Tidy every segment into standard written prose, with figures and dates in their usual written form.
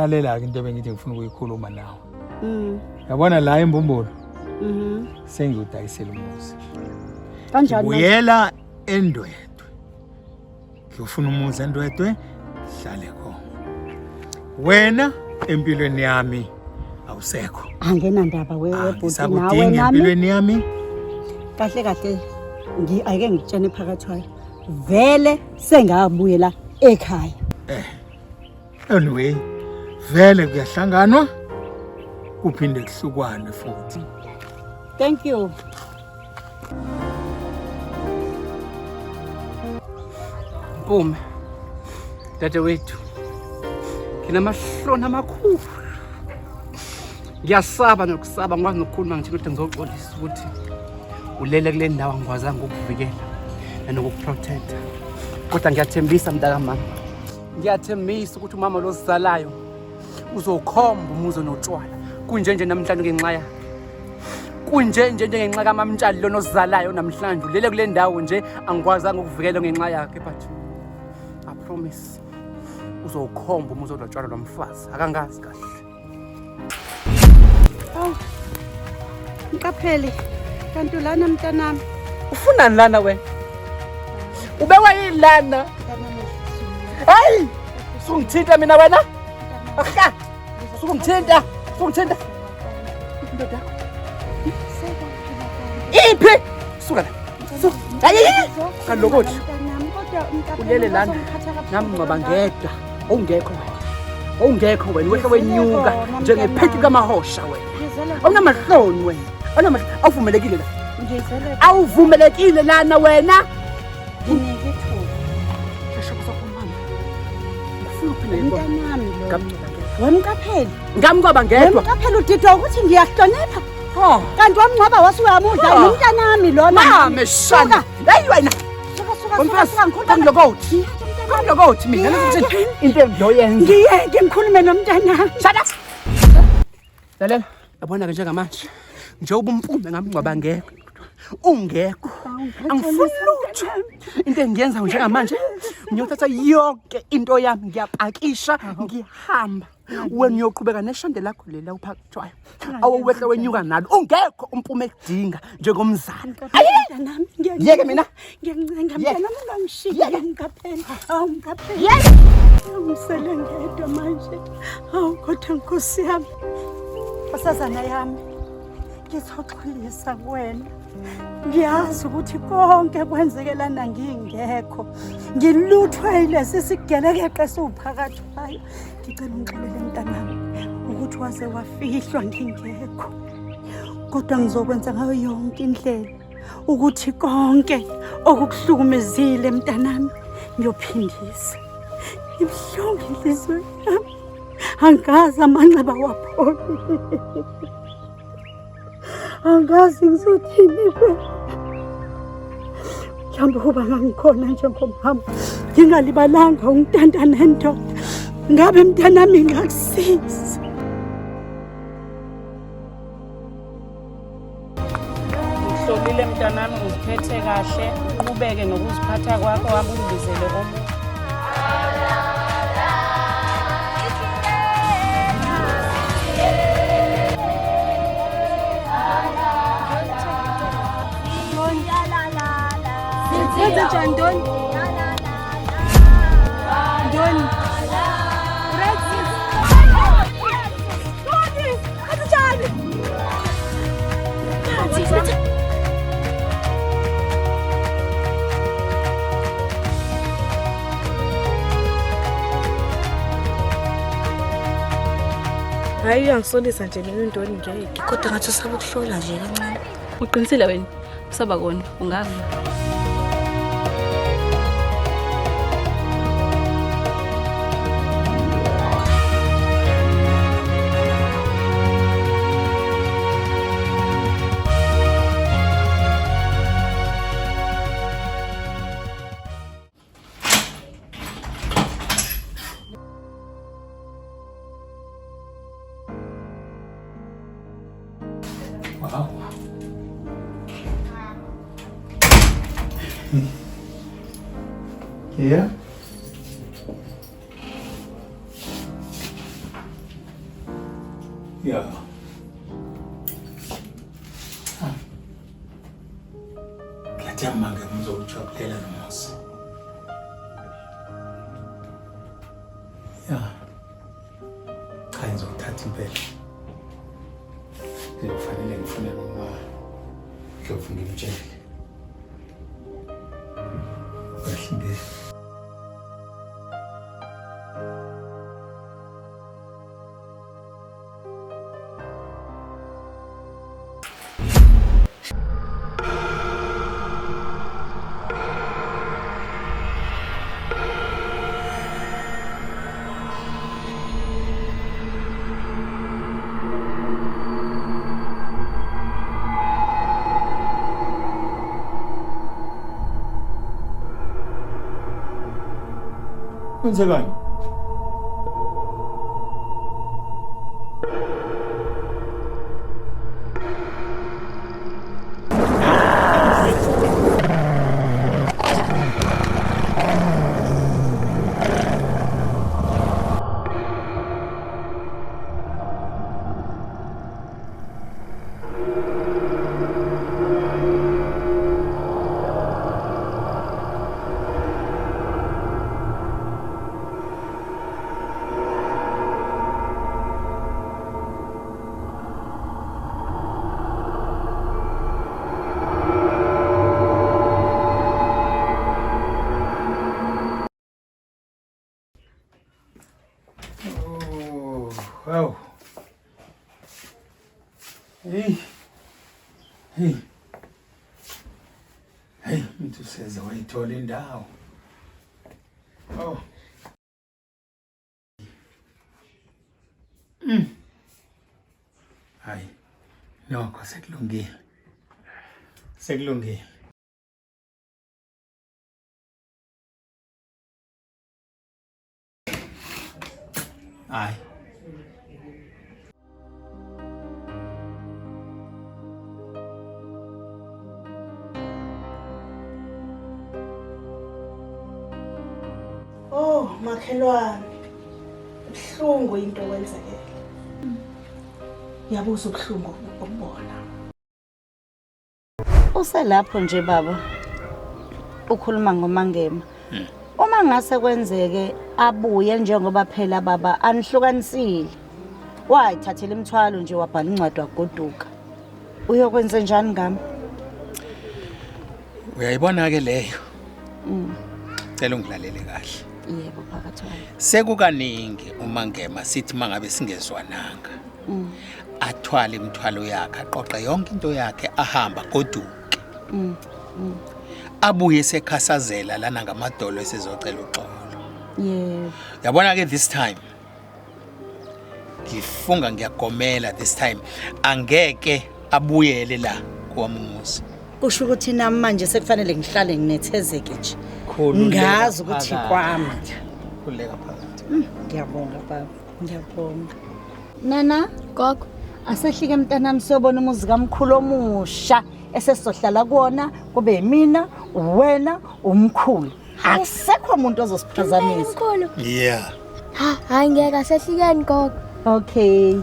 lalela-ke into bengithi ngifuna ukuyikhuluma nawe. Yabona la eMbumbulu sengiwudayisela umuzi. Kanjani? Buyela eNdwedwe. Ngiyofuna umuzi eNdwedwe hlale khona. Wena empilweni yami awusekho. Angena ndaba webhuti nawe nami. Empilweni yami kahle kahle ake ngitshene phakathi kwayo. Vele sengabuyela ekhaya. Anyway, vele kuyahlanganwa kuphinde kuhlukwane futhi. Thank you. Mpumi, dadewethu, nginamahloni amakhulu. Ngiyasaba nokusaba ngikwazi nokukhuluma ngithi kodwa ngizoxolisa ukuthi ulele kule ndawo angikwazanga ukukuvikela nanokukuprotecta. Kodwa ngiyathembisa mntakamama. Ngiyathembisa ukuthi umama lo sizalayo uzokhomba umuzo notshwala. Kunjenje namhlanje ngenxa yakhe. Kunjenje ngenxa kaMamtshali lo nosizalayo namhlanje ulele kule ndawo nje angikwazanga ukuvikela ngenxa yakhe but I promise uzokhomba umuzo notshwala lomfazi. Akangazi kahle. Nkapheli kanti lana mntanami Ufunani lana wena? Ubewa yini lana? Hey! Sungithinta mina wena? Akha! Sungithinta! Indoda. Iphi? Suka la. Hayi! Kalokothi. Ulele lana. Nami ngabangedwa. Ungekho wena. Wehle wenyuka njengephethi kamahosha wena. Awunamahloni wena. Awuvumelekile la. Awuvumelekile lana wena. Wemkapheli ngamngcwaba ngedwa. Wemkapheli udidwa ukuthi ngiyahlonipha. Kanti wamngcwaba wasuyamudla umntanami lona. Mama shana. Hey wena. Suka Ngilokoti mina ngithi into engiyoyenza. Ngiyeke ngikhulume nomntanami. Shut up. Lalela, yabona ke njengamanje. Njengoba umfume ngamngcwaba ngedwa. Ungekho. Angifuni lutho. Into engiyenza njengamanje ngiyothatha yonke into yami ngiyapakisha ngihamba. Wena uyoqhubeka neshande lakho lela uphakathwayo. Awuwehle wenyuka nalo. Ungekho umfume ekudinga njengomzali. Nami Yeke mina. Ngiyancenga mntanami ungangishiye ngikapheli. Ngikapheli. Ngisele ngedwa manje. Kodwa Nkosi yami. Basazana yami. Ngithoxolisa kuwena. Ngiyazi ukuthi konke kwenzekelana ngingekho. Ngiluthwe ilesi sigelekeqe siphakathi kwayo. Ngicela ungixolele mntanami ukuthi waze wafihlwa ngingekho. Kodwa ngizokwenza ngayo yonke indlela ukuthi konke okukuhlukumezile mntanami ngiyophindisa. Ibhlungu inhliziyo yami. Angazi amanxeba waphola. Angazi ngizothini kwena. Mhlawumbe kuba ngangikhona njengomama ngingalibalanga ungitantana nendoda. Ngabe mntanami ngakusiza. Ngihlolile mntanami uziphethe kahle uqhubeke nokuziphatha kwakho wabungizele omunye. Yenza njani Ndoni? Ndoni. Hayi uyangisolisa nje mina uNdoni ngeke. Kodwa ngathi usaba ukuhlola nje kancane. Uqinisile wena usaba kona ungazi. Wow. Yeah. Yeah. Ngiyajama ke ngizokujabulela nomusa. Yeah. Cha ngizothatha impela. Kufanele ngifune noma Ndlovu ngimtshele. Kahle. Kwenzekani? Wow. Hey. Hey. Hey, mtu seza wayithola indawo. Oh. Hayi. Nokho sekulungile. Sekulungile. Hayi. Oh, makhelwane. Buhlungu into kwenzekile. Yabuza ubuhlungu ukubona. Uselapho nje baba. Ukhuluma ngoMangema. Uma ngase kwenzeke abuye njengoba phela baba anihlukanisile. Wayithathela imithwalo nje wabhala incwadi wagoduka. Uyokwenza njani ngami? Uyayibona ke leyo. Cela ungilalele kahle. Yebo phakathi kwayo. Sekukaningi uMangema sithi mangabe singezwananga. Athwale imithwalo yakhe, aqoqe yonke into yakhe ahamba goduke. Abuye sekhasazela lana ngamadolo esizocela uxolo. Yebo. Yabona ke this time. Ngifunga ngiyagomela this time. Angeke abuyele la kwaMumuzi. Kusho ukuthi nami manje sekufanele ngihlale nginethezeke nje. Ngazi ukuthi kwami. Kuleka phakathi. Ngiyabonga baba. Ngiyabonga. Nana, Gogo, asehlike mntanami siyobona umuzi kaMkhulu omusha esesizohlala kuona kube mina, wena, umkhulu. Akusekho umuntu ozosiphazamisa. Mkhulu. Yeah. Hayi ngeke asehlikeni gogo. Okay.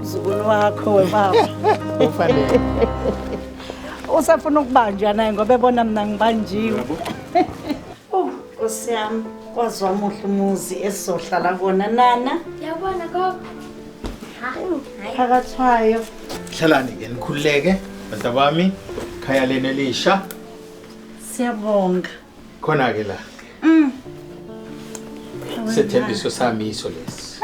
Mzukulu wakho webaba. Ufanele. Usafuna ukubanjwa naye ngoba ebona mina ngibanjiwe. Nkosi yami, kwazi wamuhle umuzi esizohlala kuona nana. Yabona gogo. Phakathi kwayo. Hlalani ke nikhululeke bantu bami. Khaya lena elisha. Siyabonga. Khona ke la. Sethembiso sami iso lesi.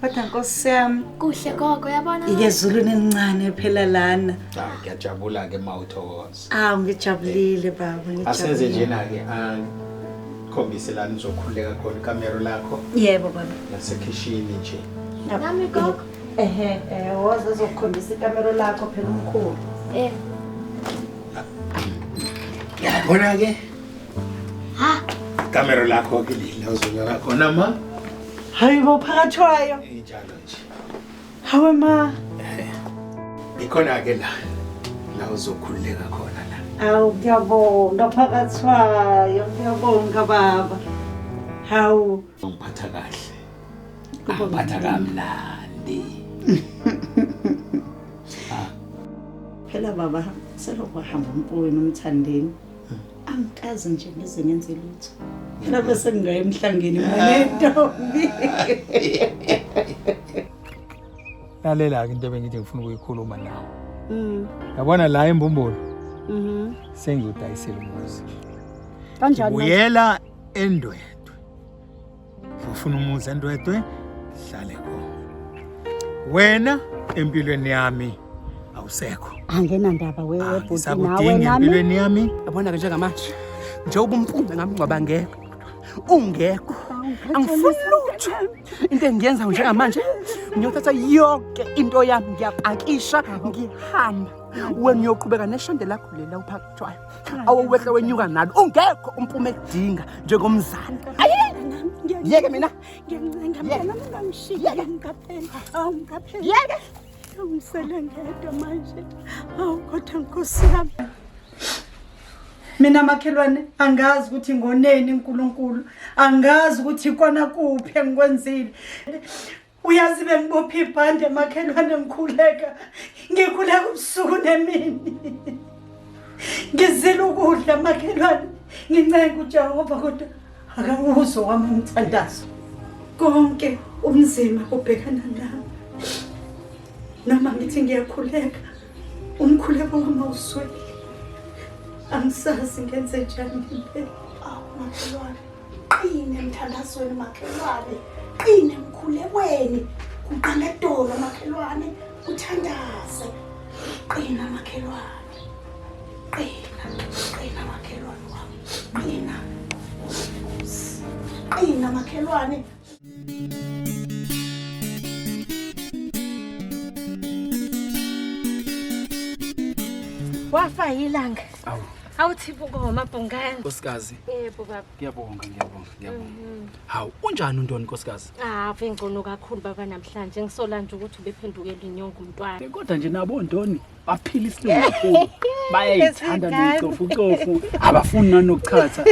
Kodwa Nkosi yami, Kuhle gogo yabona. ike ezulwini elincane phela lana. Ngiyajabula ke mawuthokoza. Ngijabulile baba, Asenze njena ke khombise la nizokhuleka khona ikamero lakho Yebo baba. nasekhishini nje. Nami gogo. Woza uzokukhombisa ikamero lakho phela umkhulu. Yabona ke? Ha? Ikamero lakho ke lila uzonyaka khona ma. Hayibo phakathi wayo. Injalo nje. Hawe ma. Ikhona ke la uzokhuleka khona la. Ngiyabonga phakathi wayo, ngiyabonga baba. Hawu. Ngiphatha kahle. Ngiphatha kamnandi. Phela baba, selokhu hamba umpweni umthandeni. Angikazi nje ngize ngenze lutho. Phela bese ngingaya emhlangeni manentombi. Lalela ke into bengithi ngifuna ukuyikhuluma nawe. Yabona la embumbulu. Sengiyudayisela umuzi. Kanjani? Uyela eNdwedwe. Ufuna umuzi eNdwedwe? Hlale khona. Wena empilweni yami awusekho. Angena ndaba wewe bhuti nawe Ngisakudinga nami. empilweni yami. Yabona ke njengamanje. Njengoba umfundi ngami ngoba ngekho. Ungekho. Angifuni lutho. Into engiyenza njengamanje ngiyothatha yonke into yami ngiyapakisha ngihamba. Wena uyoqhubeka neshande lakho lela uphakathwayo. Awuwehle wenyuka nalo. Ungekho umpume ekudinga njengomzali. Yeke mina. Ngiyancenga mina ungangishiya ngaphela. Ngaphela. Yeke. Ungisele ngedwa manje. Kodwa Nkosi yami. Mina makhelwane angazi ukuthi ngoneni uNkulunkulu, angazi ukuthi ikona kuphi engikwenzile. Uyazi bengibopha ibhande makhelwane ngikhuleka. Ngikhuleka ubusuku nemini. Ngizila ukudla makhelwane. Ngincenga uJehova kodwa akawuzwa wami umthandazo. Konke umzima kubhekana nami. Noma ngithi ngiyakhuleka, umkhuleko wami awusweli. Angisazi ngenze njani impela. Makhelwane, qine emthandazweni makhelwane. Qine emkhulekweni. Kuqala edolo makhelwane, uthandaze. Qina makhelwane. Qina makhelwane wami. Qina makhelwane. Wafa yilanga. Awu. Awuthi buko mabhungane. Nkosikazi. Yebo baba. Ngiyabonga. Hawu, unjani uNtoni nkosikazi? Ave ngcono kakhulu baba namhlanje ngisola nje ukuthi ubephendukela inyongo umntwana. Kodwa nje nabo Ntoni baphila isilungu kakhulu. Bayayithanda necofu abafuni nanokuchatha.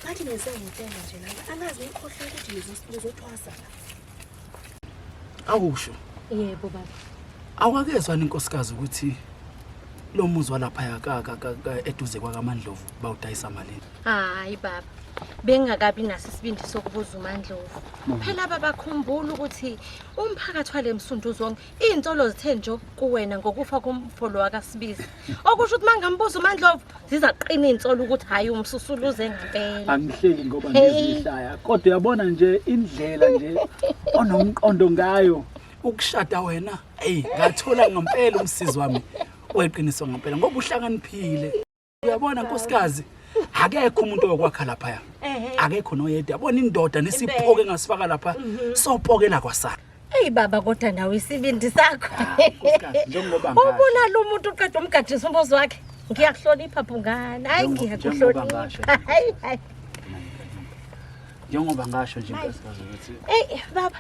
Bathi nesengitela nje lana. Angazi ikhohle ukuthi nizothwasa. Awusho. Yebo baba. Awukakezwa inkosikazi ukuthi lo muzi walapha eduze kwaMandlovu bawudayisa malini. Hayi baba. Bengakabi naso isibindi sokubuza uMandlovu. Phela babakhumbula ukuthi umphakathi wale msunduzo zonke izinsolo zithe nje kuwena ngokufa komfolo wakaSibisi. Okusho ukuthi mangambuza uMandlovu zizaqina izinsolo ukuthi hayi umsusuluze ngempela. Angihleli ngoba ngizihlaya kodwa uyabona nje indlela nje onomqondo ngayo ukushada wena. Ngathola ngempela umsizi wami weqiniso ngempela ngoba uhlakaniphile. Uyabona nkosikazi akekho umuntu okwakha lapha. Akekho noyedwa. Yabona indoda nesiphoke engasifaka lapha sopokela kwasana. Hey baba kodwa nawe isibindi sakho. Njengoba Ubona lo muntu uqeda umgadisa umbuzo wakhe. Ngiyakuhlonipha bungane. Hayi ngiyakuhlonipha. Hayi. Njengoba ngasho nje nkosikazi ukuthi Baba.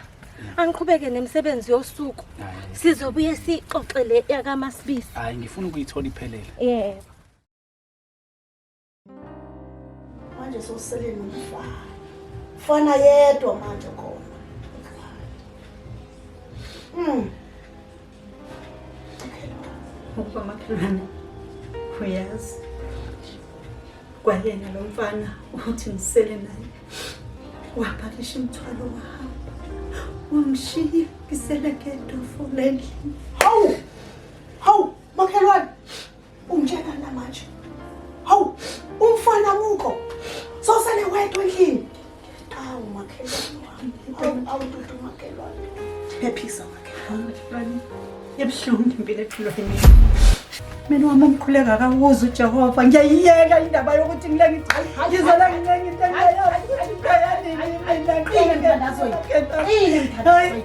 Angiqhubeke nemisebenzi yosuku. Sizobuye sixoxele yakaMasibisi. hayi ngifuna ukuyithola iphelele. Yebo. Manje sosele nomfana. Mfana yedwa manje khona. Ukuba makhelwane. Uyazi. Kwayena lo mfana uthi ngisele naye. Wapakisha imithwalo wahamba. Wangishiya ngisele ngedwa for endlini. Hawu makhelwane. Unjena manje. ukuphephisa wakhe. Ebuhlungu impilo ephilweni. Mina wami umkhuleka kawuza uJehova. Ngiyayiyeka indaba yokuthi ngilenge ngizela ngilenge into engayazi ukuthi ngayani mina qine mthandazo.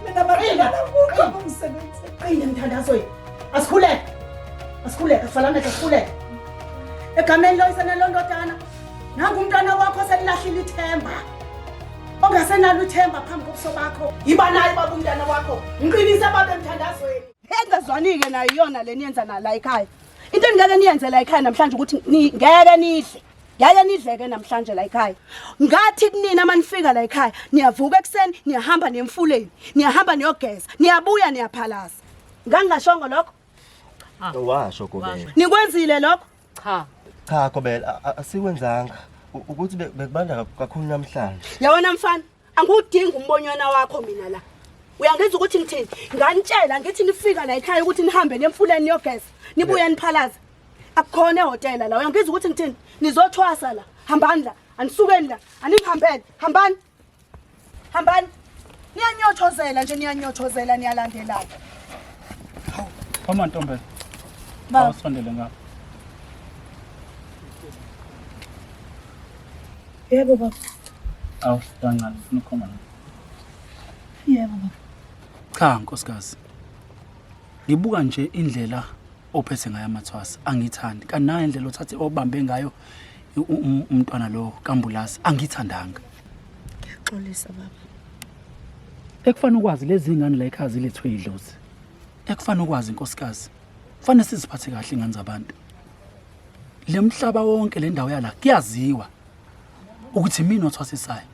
Mina baphela ukho kumsebenzi. Qine mthandazo. Asikhuleke. Asikhuleke kufanele asikhuleke. Egameni loyisana londodana. Nangu umntwana wakho selilahlile ithemba. Ongasenalo uthemba phambi kobuso bakho. Yiba naye baba umntwana wakho. Ngiqinise babe emthandazweni. Engezwani-ke nayo iyona le niyenza la ekhaya. Into engeke niyenze la ekhaya namhlanje ukuthi ngeke nidle. Ngeke nidleke namhlanje la ekhaya. Ngathi kunina manifika la ekhaya, niyavuka ekseni, niyahamba nemfuleni, niyahamba niyogeza, niyabuya niyaphalaza. Ngangashongo lokho? Washo Kobela. Nikwenzile lokho? Cha Kobela, asikwenzanga. Ukuthi bekubanda kakhulu namhlanje. Yawona mfana, angudingi umbonyana wakho mina la. Uyangenza ukuthi ngithini? Nganitshela ngithi nifika la ekhaya ukuthi nihambe nemfuleni niyogeza, nibuye niphalaza. Akukhona ehotela la. Uyangenza ukuthi ngithini? Nizothwasa la. Hambani la. Anisukeni la. Anihambele. Hambani. Hambani. Niyanyothozela nje niyanyothozela niyalandelana. Khoma Ntombela. Awusondele ngapha. Yebo baba. Awusidancane ufuna ukukhoma la. Yebo baba. Cha nkosikazi. Ngibuka nje indlela ophethe ngayo amathwasa angithandi. Kanti nayo indlela othathe obambe ngayo umntwana lo kaMbulasi angithandanga. Ngixolisa baba. Ekufanele ukwazi lezi ingane la ekhaya zilethwe idlozi. Ekufanele ukwazi inkosikazi. Kufanele siziphathe kahle ingane zabantu. Le mhlaba wonke le ndawo yala kuyaziwa ukuthi mina othwasisayo.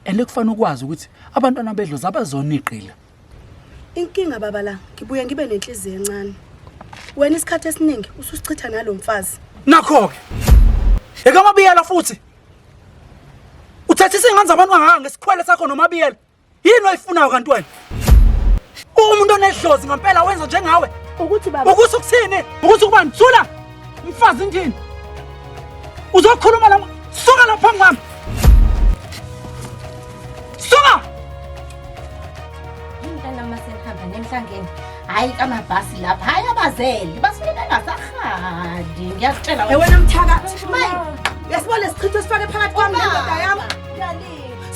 Ekufanele ukwazi ukuthi abantwana bedlozi abazoniqila. Inkinga baba la, ngibuye ngibe nenhliziyo encane. Wena isikhathi esiningi ususichitha nalomfazi. Nakho-ke. Ekamabiyela futhi. Uthathisa ingane zabantu angaka ngesikhwele sakho nomabiyela. Yini oyifunayo kanti wena? Umuntu onedlozi ngempela wenza njengawe. Ukuthi baba. Ukuthi ukuthini? Ukuthi kubani? Thula. Mfazi ndini. Uzokhuluma la. Suka lapha ngami. Suka. Umntana masehamba nemhlangeni. Hayi kamabhasi lapha. Hayi abazeli. Basuke bengasahadi. Ngiyacela wena. Wena mthakathi. Mayi. Uyasibona lesichitho sifake phakathi kwami nendoda yami.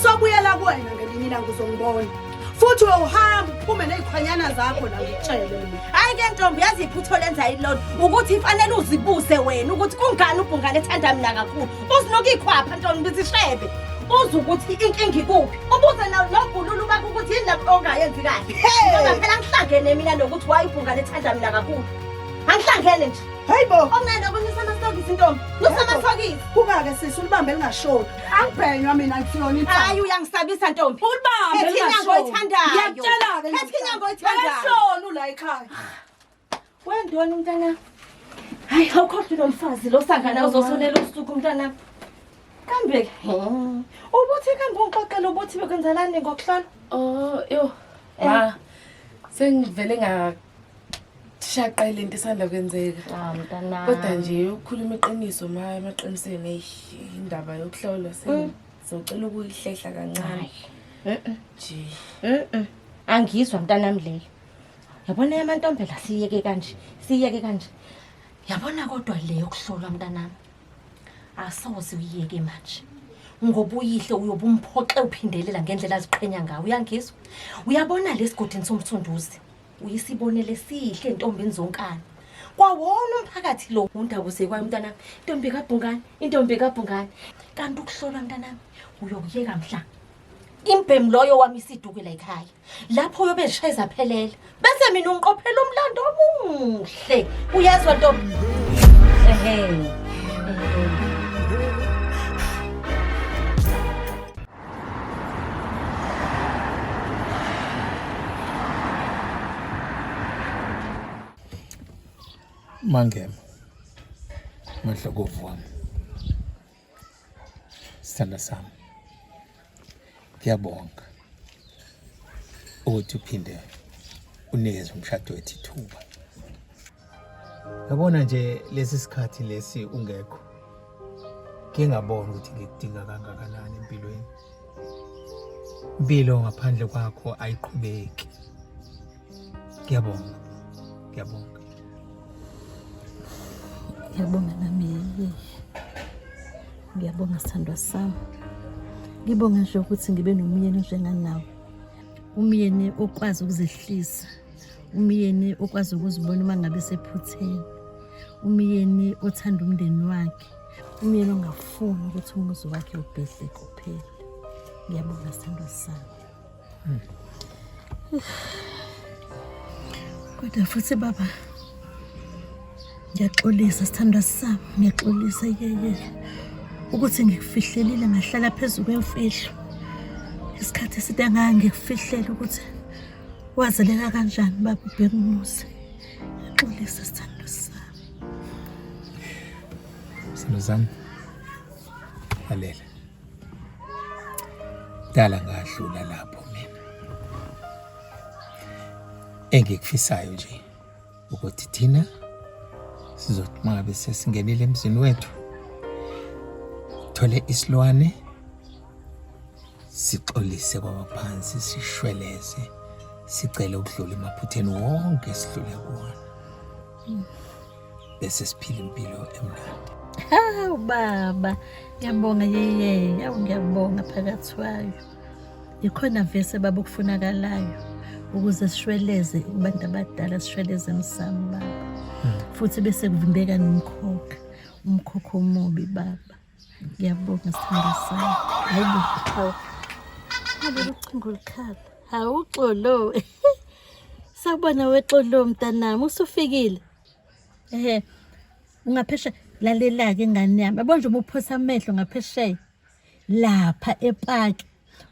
Sobuyela kuwena ngelinye ilanga uzongibona. Futhi uhamba uphume nezikhwanyana zakho la ngitshele. Hayi ke ntombi yazi iphutho lenza ilona ukuthi ifanele uzibuse wena ukuthi kungani ubhungane ethanda mina kakhulu. Uzinuka ikhwapha ntombi zishebe. Uza ukuthi inkingi kuphi. Ubuze nobhululu bakho ukuthi yini lapho ongayenzi kahle. Ngoba phela ngihlangene mina nokuthi wayibhungane ethanda mina kakhulu. Angihlangene nje. Hayibo. Okunena kunisamahlokisi ntombi. Nosamahlokisi. Kuka-ke sisi ulibambe lingashoni. Angibhenywa mina ngifiyona impela. Hayi uyangisabisa ntombi. Ulibambe lingashoni. Ngiyakutshela-ke. Inyanga oyithandayo. Ngiyashona ula ekhaya. Wendoni mntana. Hayi awukhohlwe lo mfazi lo sangana uzosolela usuku mntana. Kambe ubuthi kambe ungixoxela ubuthi bekwenzalani ngokuhlala? Oh yo. Ma. Sengivele ngashaqela into esanda kwenzeka. Mntana. Kodwa nje ukukhuluma iqiniso ma emaqinisweni indaba yokuhlola sengizocela ukuyihlehla kancane. Nje. Angizwa mntanami leyo. Yabona yamantombela siyeke kanje. Yabona kodwa leyo kuhlolwa mntanami. Asoze uyiyeke manje. Ngoba uyihle uyobumphoxe uphindelela ngendlela aziqhenya ngayo. Uyangizwa? Uyabona lesigodini somthunduzi. Uyisibonele sihle entombini zonkana. Kwawona umphakathi lo undaba usekwayo mntanami. Intombi kaBhungane. Kanti ukuhlolwa mntanami uyokuyeka mhla. Imbhemu loyo wami isiduke la ekhaya. Lapho uyobe ezishayeza phelela. Bese mina ungiqophela umlando omuhle. Uyezwa ntombi? Mangema. Mahlokovu wami. Sithanda sami. Ngiyabonga ukuthi uphinde unikeze umshado wethu ithuba. Yabona nje lesi sikhathi lesi ungekho. Ngingabona ukuthi ngikudinga kangakanani empilweni. Impilo ngaphandle kwakho ayiqhubeki. Ngiyabonga. Ngiyabonga nami. Ngiyabonga sithandwa sami. Ngibonga nje ukuthi ngibe nomyeni njenganawe. Umyeni okwazi ukuzehlisa. Umyeni okwazi ukuzibona uma ngabe sephutheni. Umyeni othanda umndeni wakhe. Umyeni ongafuni ukuthi umuzi wakhe ubhedle kuphela. Ngiyabonga sithandwa sami. Kodwa futhi baba ngiyaxolisa sithandwa sami, ngiyaxolisa ukuthi ngikufihlelile ngahlala phezulu kwemfihlo. Isikhathi eside ngangikufihlele ukuthi wazaleka kanjani baba uBhekumuzi. Ngiyaxolisa sithandwa sami. Sinozami. Lalela. Dala ngadlula lapho mina. Engikufisayo nje ukuthi thina sizothi mangabe sesingenile emzini wethu thole isilwane sixolise kwabaphansi sishweleze sicele ukudlula emaphutheni wonke sidlule kuwona bese siphila impilo emnandi. Baba ngiyabonga ngiyabonga phakathi kwayo. Ikhona vese baba ukufunakalayo ukuze sishweleze kubantu abadala sishweleze emsamo baba. Futhi bese kuvimbeka umkhokho omubi baba. Ngiyabonga sithanda sami. Hayibo. Ngabe ucingo likhala. Uxolo. Sabona wexolo mntanami usufikile. Ungaphesha lalela-ke ingane yami. Yabona nje uphosa amehlo ngaphesheya. Lapha epaki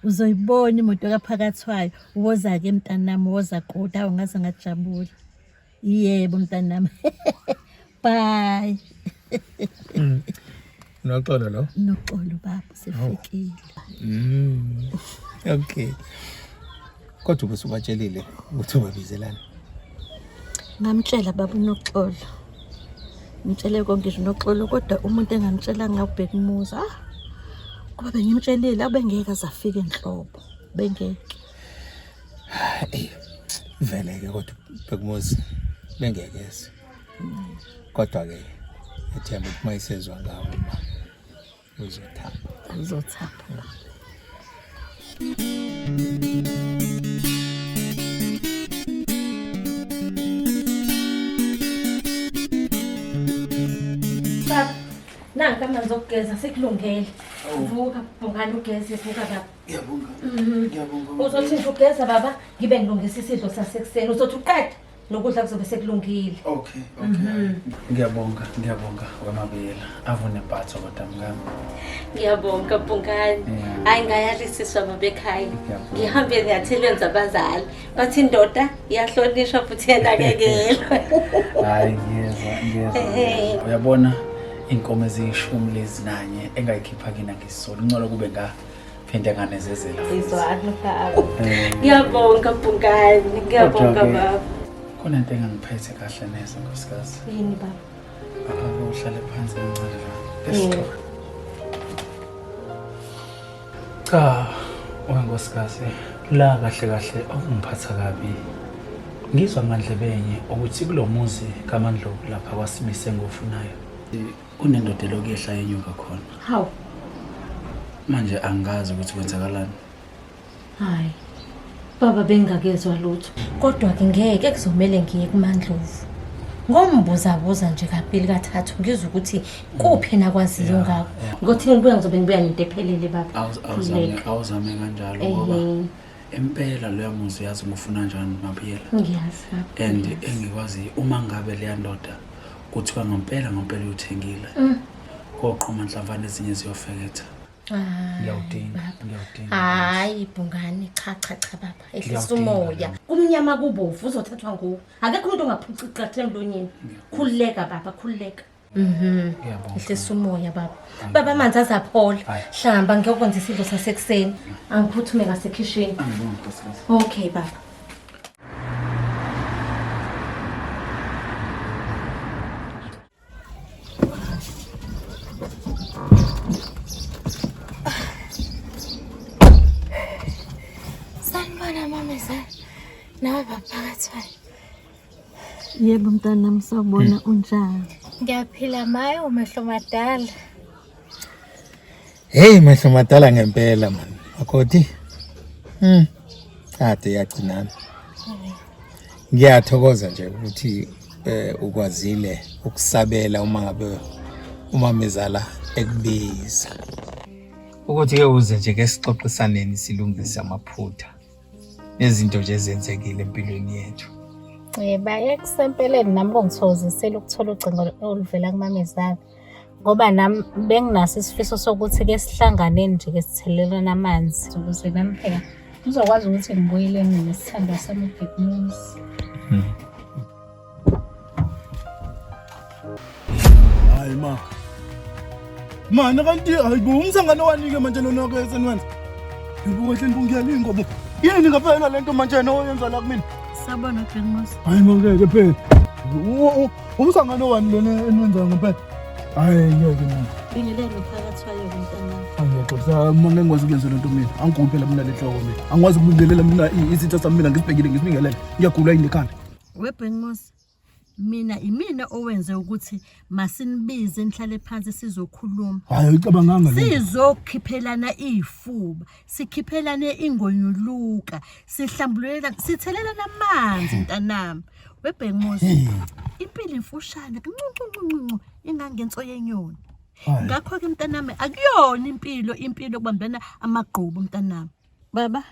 uzoyibona imoto kaphakathi wayo. Woza-ke mntanami woza kodwa awungaze ngajabula. Yebo mntanami. Bye. Noxolo lo? Noxolo baba sifikile. Okay. Kodwa ubusubatshelile ukuthi ubabizelana. Ngamtshela baba uNoxolo. Ngitshele konke nje uNoxolo kodwa umuntu engamtshela ngawuBhekumuzi. Kuba bengimtshelile abengeke azafika enhlobo. Bengeke. Vele ke kodwa uBhekumuzi bengekeze. Kodwa ke ethemba ukuthi mayisezwa ngawo uzothamba. Baba, nangi amanzi okugeza sekulungele. Vuka bungani ugeze vuka baba. Ngiyabonga. Uzothi nje ugeza baba, ngibe ngilungisa isidlo sasekuseni. Uzothi uqeda nokudla kuzobe sekulungile. Okay. Ngiyabonga kwamabiyela. Avune impatho kodwa mngami. Ngiyabonga bungani. Hayi ngayalisiswa babekhaya. Ngihambe ngiyathelwenza abazali. Bathi indoda iyahlonishwa futhi yanakekelwa. Hayi ngiyezwa. Uyabona inkomo eziyishumi lezi nanye engayikhipha kina ngisolo. Ngcono kube phinde nganezezela. Izwani baba. Ngiyabonga bungani. Ngiyabonga baba. Khona into engangiphethe kahle neze nkosikazi. Yini baba? Uhlale phansi kancane la. Nkosikazi, la kahle okungiphatha kabi. Ngizwa ngandlebenye ukuthi kulomuzi kaMandlovu lapha kwaSibise ngofunayo. Kunendoda lokuyehla yenyuka khona. Hawu. Manje angazi ukuthi kwenzakalani. Hayi. Baba bengakezwa lutho. Kodwa ke ngeke kuzomela ngiye kuMandlovu. Ngombuza nje kabili kathathu ngizwe ukuthi kuphi nakwaziyo ngakho. Ngothi ngibuya ngizobe ngibuya nento ephelele baba. Awuzame kanjalo ngoba empela lo yamuzi yazi ngifuna njani mabiyela. Ngiyazi. And engikwazi uma ngabe le ndoda kuthiwa ngempela uthengile. Koqhuma nhlamvane ezinye ziyofeketha. Ngiyawudinga. Hayi bungani cha baba. Ehlisa umoya. Kumnyama kubovu uzothathwa nguwe. Akekho umuntu ongaphuca iqathe emlonyeni. Khulileka baba, khulileka. Ehlisa umoya baba. Baba amanzi azaphola. Hlamba ngiyokwenza isidlo sasekuseni. Angiphuthume ngasekhishini. Okay baba. Nawe baphakathi wayo. Yebo mntanami, sawubona unjani? Ngiyaphila maye umehlo madala. Hey mehlo madala ngempela man. Makoti. Ade yagcinana. Ngiyathokoza nje ukuthi ukwazile ukusabela uma ngabe umamezala ekubiza. Ukuthi ke uze nje ke sixoxisaneni silungise amaphutha nezinto nje ezenzekile empilweni yethu. Kusempeleni nami kungithokozisela ukuthola ucingo oluvela kumamezala. Ngoba nami benginaso isifiso sokuthi ke sihlanganeni nje ke sithelelana amanzi ukuze nami phela ngizokwazi ukuthi ngibuyele nesithando sami uBhekumuzi. Hayi ma. Mana kanti hayibo umsangano wanike manje lona ke senwenza. Ngibuka hle ngiyali ngoba yini ngaphela lento manje oyenza la kumina. Sabona Bhekumuzi. Hayi mangeke phela. Umsangano wani lona enwenza ngaphela. Hayi ngeke mina. Bingelele phakathi wayo mntanami. Angiyexoxa manje ngikwazi ukwenza lento mina. Angikuphi phela mina lehloko mina. Angikwazi ukubingelela mina izitha sami mina ngisibhekile ngisibingelele. Ngiyagula yini ekhanda. WeBhekumuzi. Imina owenze ukuthi masinibize nihlale phansi sizokhuluma. Hayi ucabanganga le. Sizokhiphelana ifuba, sikhiphelane ingonyuluka, sihlambululela, sithelelana amanzi mntanami. WeBhekumuzi. Impilo imfushane nqunqunqunqu ingangenso yenyoni. Ngakho ke mntanami akuyona impilo kubambana amagqubu mntanami. Baba,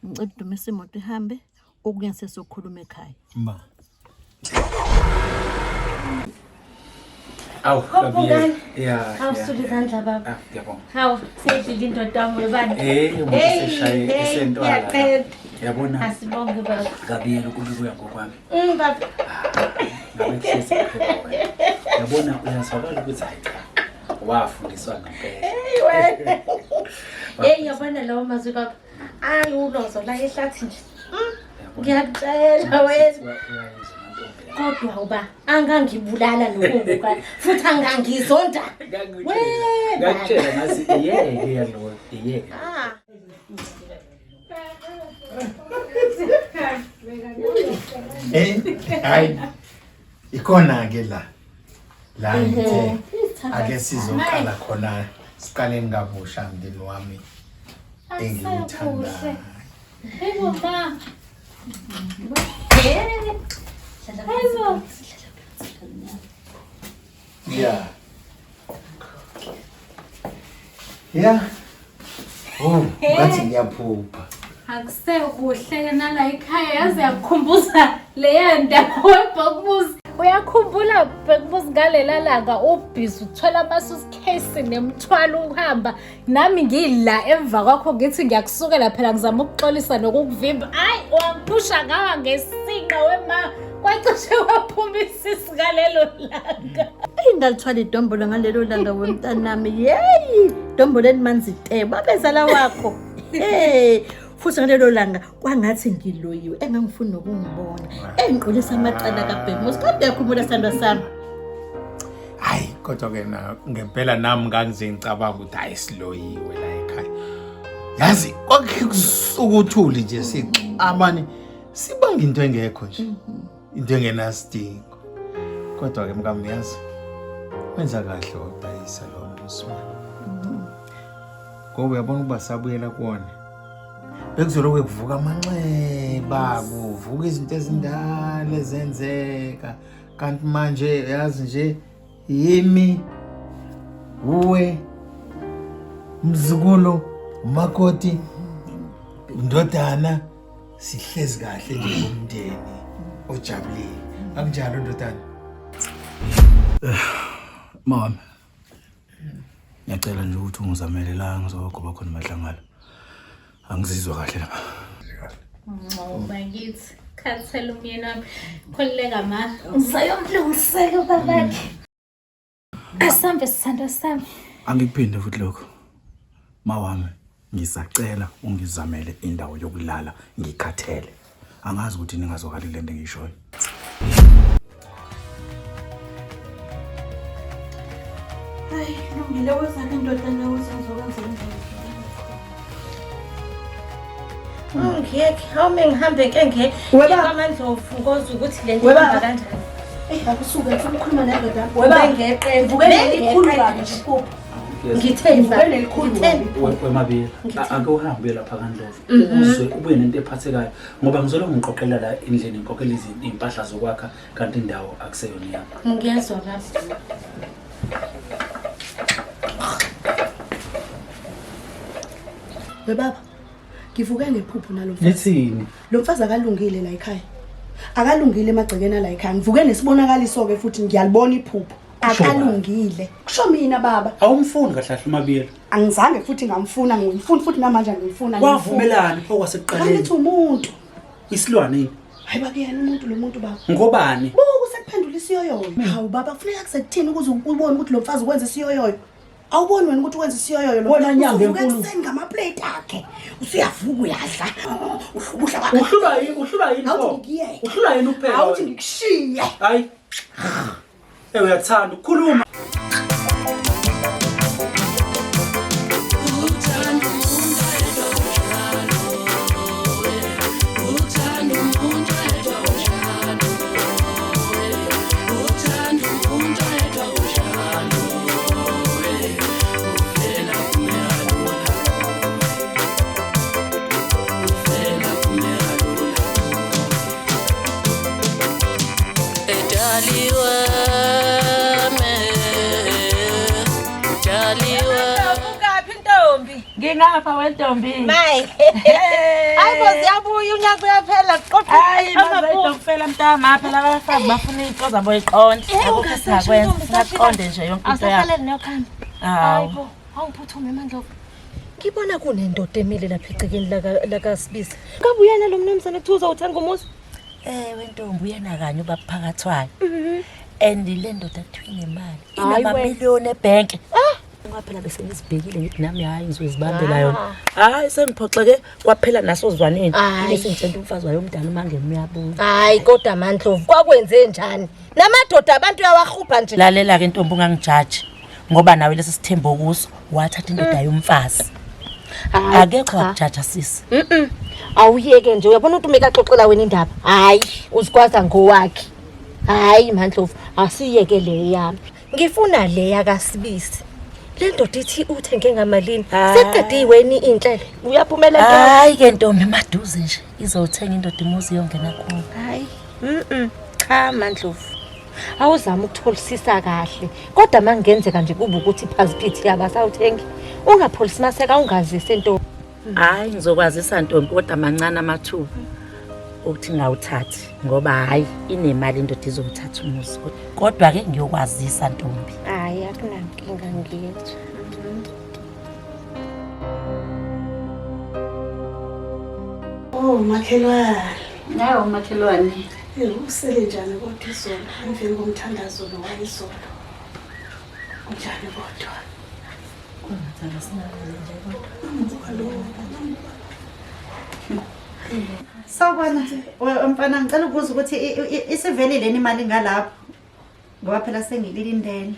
ngicela udumise imoto ihambe ukuyense sokhuluma ekhaya. Ma. Awu, Gabi. Hawu suka izandla baba. Ngiyabonga. Hawu, seyidlile indoda yami webani. Ngomseshaye esentwala. Yabona. Asibonge baba. Gabi ukubuya ngokwami. Baba. Ngabehlisa phela. Yabona uyazwakala ukuthi hayi cha. Wafundiswa ngempela. Yabona lawo mazwi baba. Ulozo la ehlathi nje. Ngiyacela wena. Kodwa uba angangibulala nokubuka futhi angangizonda. Ngakutshela ngathi yeke yalo yeke. Hayi. Ikona ke la. La ngithe ake sizoqala khona siqale ngabusha mndeni wami engiyithanda. Hey baba. Yeah. Oh, bathi ngiyaphupha. Akusekuhle nala ekhaya yaze yakukhumbuza leya ndawo weBhekumuzi. Uyakhumbula Bhekumuzi ngalela langa ubhizi uthola amasuitcase nemthwalo uhamba nami ngila emva kwakho ngithi ngiyakusukela phela ngizama ukuxolisa nokukuvimba. Hayi wangiphusha ngawa ngesinqa wema kwacishe waphuma isisi ngalelo langa. Ingalithwala idombolo ngalelo langa wemntanami. Yeyi, dombolo elimanzi te babezala wakho. Futhi ngalelo langa kwangathi ngiloyiwe engangifuni nokungibona. Engiqolisa amaqala kaBhekumuzi kodwa yakhumula sandwa sami. Hayi kodwa ke na ngempela nami ngangize ngicabanga ukuthi hayi siloyiwe la ekhaya. Yazi konke kusukuthuli nje sixabani sibanga into engekho nje. Into engenasidingo. Kodwa ke mkamyazi wenza kahle wabhayisa lo msimo. Ngoba uyabona ukuba sabuyela kuona. Bekuzoloku kuvuka amanxeba, kuvuka izinto ezindala ezenzeka. Kanti manje yazi nje yimi uwe mzukulu umakoti indodana sihlezi kahle nje umndeni ojabulile. Akunjalo ndodana. Mama. Ngiyacela nje ukuthi ungizamele la ngizogoba khona madlangala. Angizizwa kahle lapha. Bakithi khathela umyeni wami khulileka ma ngizayomlungisela babakhe. Asambe sithando sami. Angikuphinde futhi lokho. Mawami ngisacela ungizamele indawo yokulala ngikhathele. Angazi ukuthi ningazokali lento engishoyo. Hayi, lungile wezana indodana wezanzokwenza indlela. Ngeke, awume ngihambe ke ngeke. Kwamandlovu ngoze ukuthi le nto ihamba kanjani. Akusuke ngifuna ukukhuluma nendoda. Ngeqe, Ngikhulu kabi nje Phupho. Ngithemba. Wemabili ake uhambe lapha kaNdlovu uzwe ubuye nento ephathekayo ngoba ngizolo ngiqoqela la endlini ngikokhela impahla zokwakha kanti indawo akuseyona yakho. Ngiyezwa kahle. Baba, ngivuke ngephupho nalomfazi. Lithini? Lo mfazi akalungile la ekhaya. Akalungile emagcekeni la ekhaya. Ngivuke nesibonakaliso ke futhi ngiyalibona iphupho. Akalungile. Kusho mina baba. Awumfuni kahle kahle uMabili. Angizange futhi ngamfuna ngimfuna futhi namanje ngimfuna. Kwavumelana pho kwasekuqaleni. Kanti umuntu. Isilwane yini? Hayi bakuyena umuntu lo muntu baba. Ngobani? Buku sekuphendula isiyoyoyo. Hawu baba kufuneka kusekuthini ukuze ubone ukuthi lo mfazi ukwenza isiyoyoyo. Awuboni wena ukuthi ukwenza isiyoyoyo lo. Wona nyanga enkulu. Usenga ama plate akhe. Usiyavuka uyadla. Uhlula yini? Uhlula yini pho? Uhlula yini ukuphela? Awuthi ngikushiye. Hayi. Uyathanda ukukhuluma. Ngingapha wentombi. Mayi. Hayi bo siyabuya unyaka uyaphela qoqa. Hayi manje ukufela mntama phela abafazi bafuna into zabo iqonde. Akukho sakwenza. Ngaqonde nje yonke into yakho. Asahlele nokhanda. Hayi bo, awuphuthume eMandlovu. Ngibona kunendoda emile lapha egcekeni laka Sibisi. Ngabe uyena lo mnumzane kuthiwa uthenga umuzi? Wentombi uyena kanye ubaphakathwayo. And le ndoda kuthiwa inemali. Inamamiliyoni ebank. Ngaphela bese ngisibhekile ngithi nami hayi ngizozibambela yona. Hayi sengiphoxeke kwaphela naso zwaneni. Bese ngitshela umfazi wayo omdala mangemi uyabuza. Hayi kodwa Mandlovu kwakwenze njani? Namadoda abantu uyawahupha nje. Lalela ke ntombi ungangijaji ngoba nawe lesi sithembo kuso wathatha indoda yomfazi. Akekho akujaja sisi. Awuyeke nje uyabona ukuthi umekaxoxela wena indaba. Hayi uzikwaza ngowakhe. Hayi Mandlovu asiyeke le yami. Ngifuna le yaka Sibisi. Le ndoda ithi uthenge ngamalini seqediwe ni inhle uyaphumela ke. Hayi ke ntombi maduze nje izothenga indoda imuzi yongena khona. Hayi cha Mandlovu awuzama ukutholisisa kahle kodwa mangenzeka nje kuba ukuthi iphaziphithi yabasawuthengi ungapholisi maseka ungazise ntombi. Hayi ngizokwazisa ntombi kodwa mancane amathuba ukuthi ngawuthathi ngoba hayi inemali indoda izowuthatha umuzi kodwa ke ngiyokwazisa ntombi. Hayi akunankinga ngiyethu. Oh makhelwane. Nayo makhelwane. Usele njani kodwa izolo emveni komthandazo lo wayizolo. Unjani kodwa? Kungathanda sinabele nje kodwa. Sawubona mfana ngicela ukubuza ukuthi isivelile imali ngalapho ngoba phela sengililindele.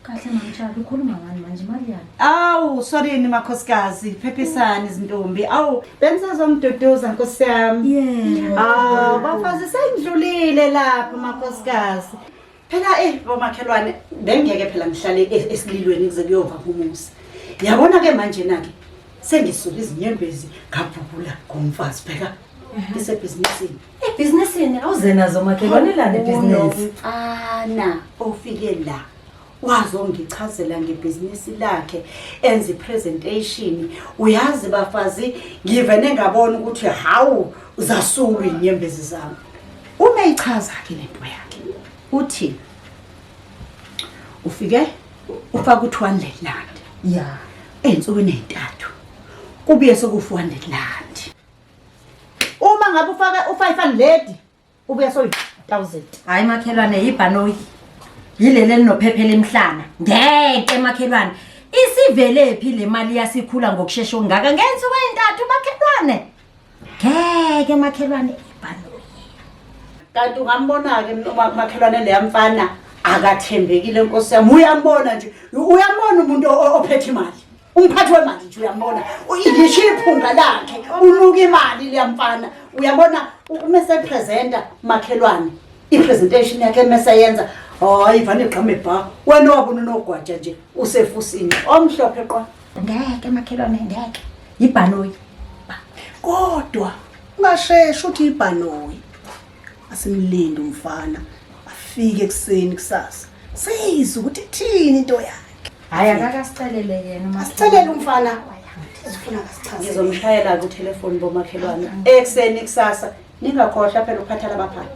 Kahle mamtshalo ukhuluma ngani manje imali yakho? Awu sorry ni makhosikazi phephisani izintombi. Awu bengisazomduduza Nkosi yami. Yebo. Bafazi sengidlulile lapha makhosikazi. Phela bomakhelwane bengeke phela ngihlale esililweni kuze kuyova umuzi. Yabona ke manje nake sengisuka izinyembezi ngabhubula ngomfazi phela isebhizinisini. Ebhizinisini awuze nazo makhelwane la nebhizinisi. Ana ofike la wazongichazela ngebhizinisi lakhe enze presentation. Uyazi bafazi ngivene ngabona ukuthi hawu uzasula inyembezi zami. Uma ichaza ke lento yakhe uthi ufike ufaka u200 rand. Ya. Ensukwini ezintathu kubuye soku400 rand. Uma ngabe ufaka u500 ubuye so 1000. Hayi makhelwane yibhanoyi. Yilele linophephela emhlana. Ngeke makhelwane. Isivele phi le mali yasikhula ngokusheshsha ongaka ngensuku ezintathu makhelwane. Ngeke makhelwane ibhanoyi. Kanti ungambona ke makhelwane le yamfana akathembekile Nkosi yami. Uyambona nje. Uyambona umuntu ophethe imali. umphathi wemali nje uyambona ngisho iphunga lakhe unuka imali liyamfana uyabona umese presenter makhelwane ipresentation yakhe meseyenza hayi vane igqame bha wena wabona unogwaja nje usefusini omhlophe qwa ngeke makhelwane ngeke yibhanoyi kodwa ungasheshe uthi ibhanoyi asimlinde umfana afike ekseni kusasa seyizwe ukuthi ithini into yakhe hayi akakasicelele yena asicelele umfana sifuna ngasichaze ngizomshayela ku telefoni bomakhelwane ekseni kusasa ningakhohlwa phela ukuphatha labaphala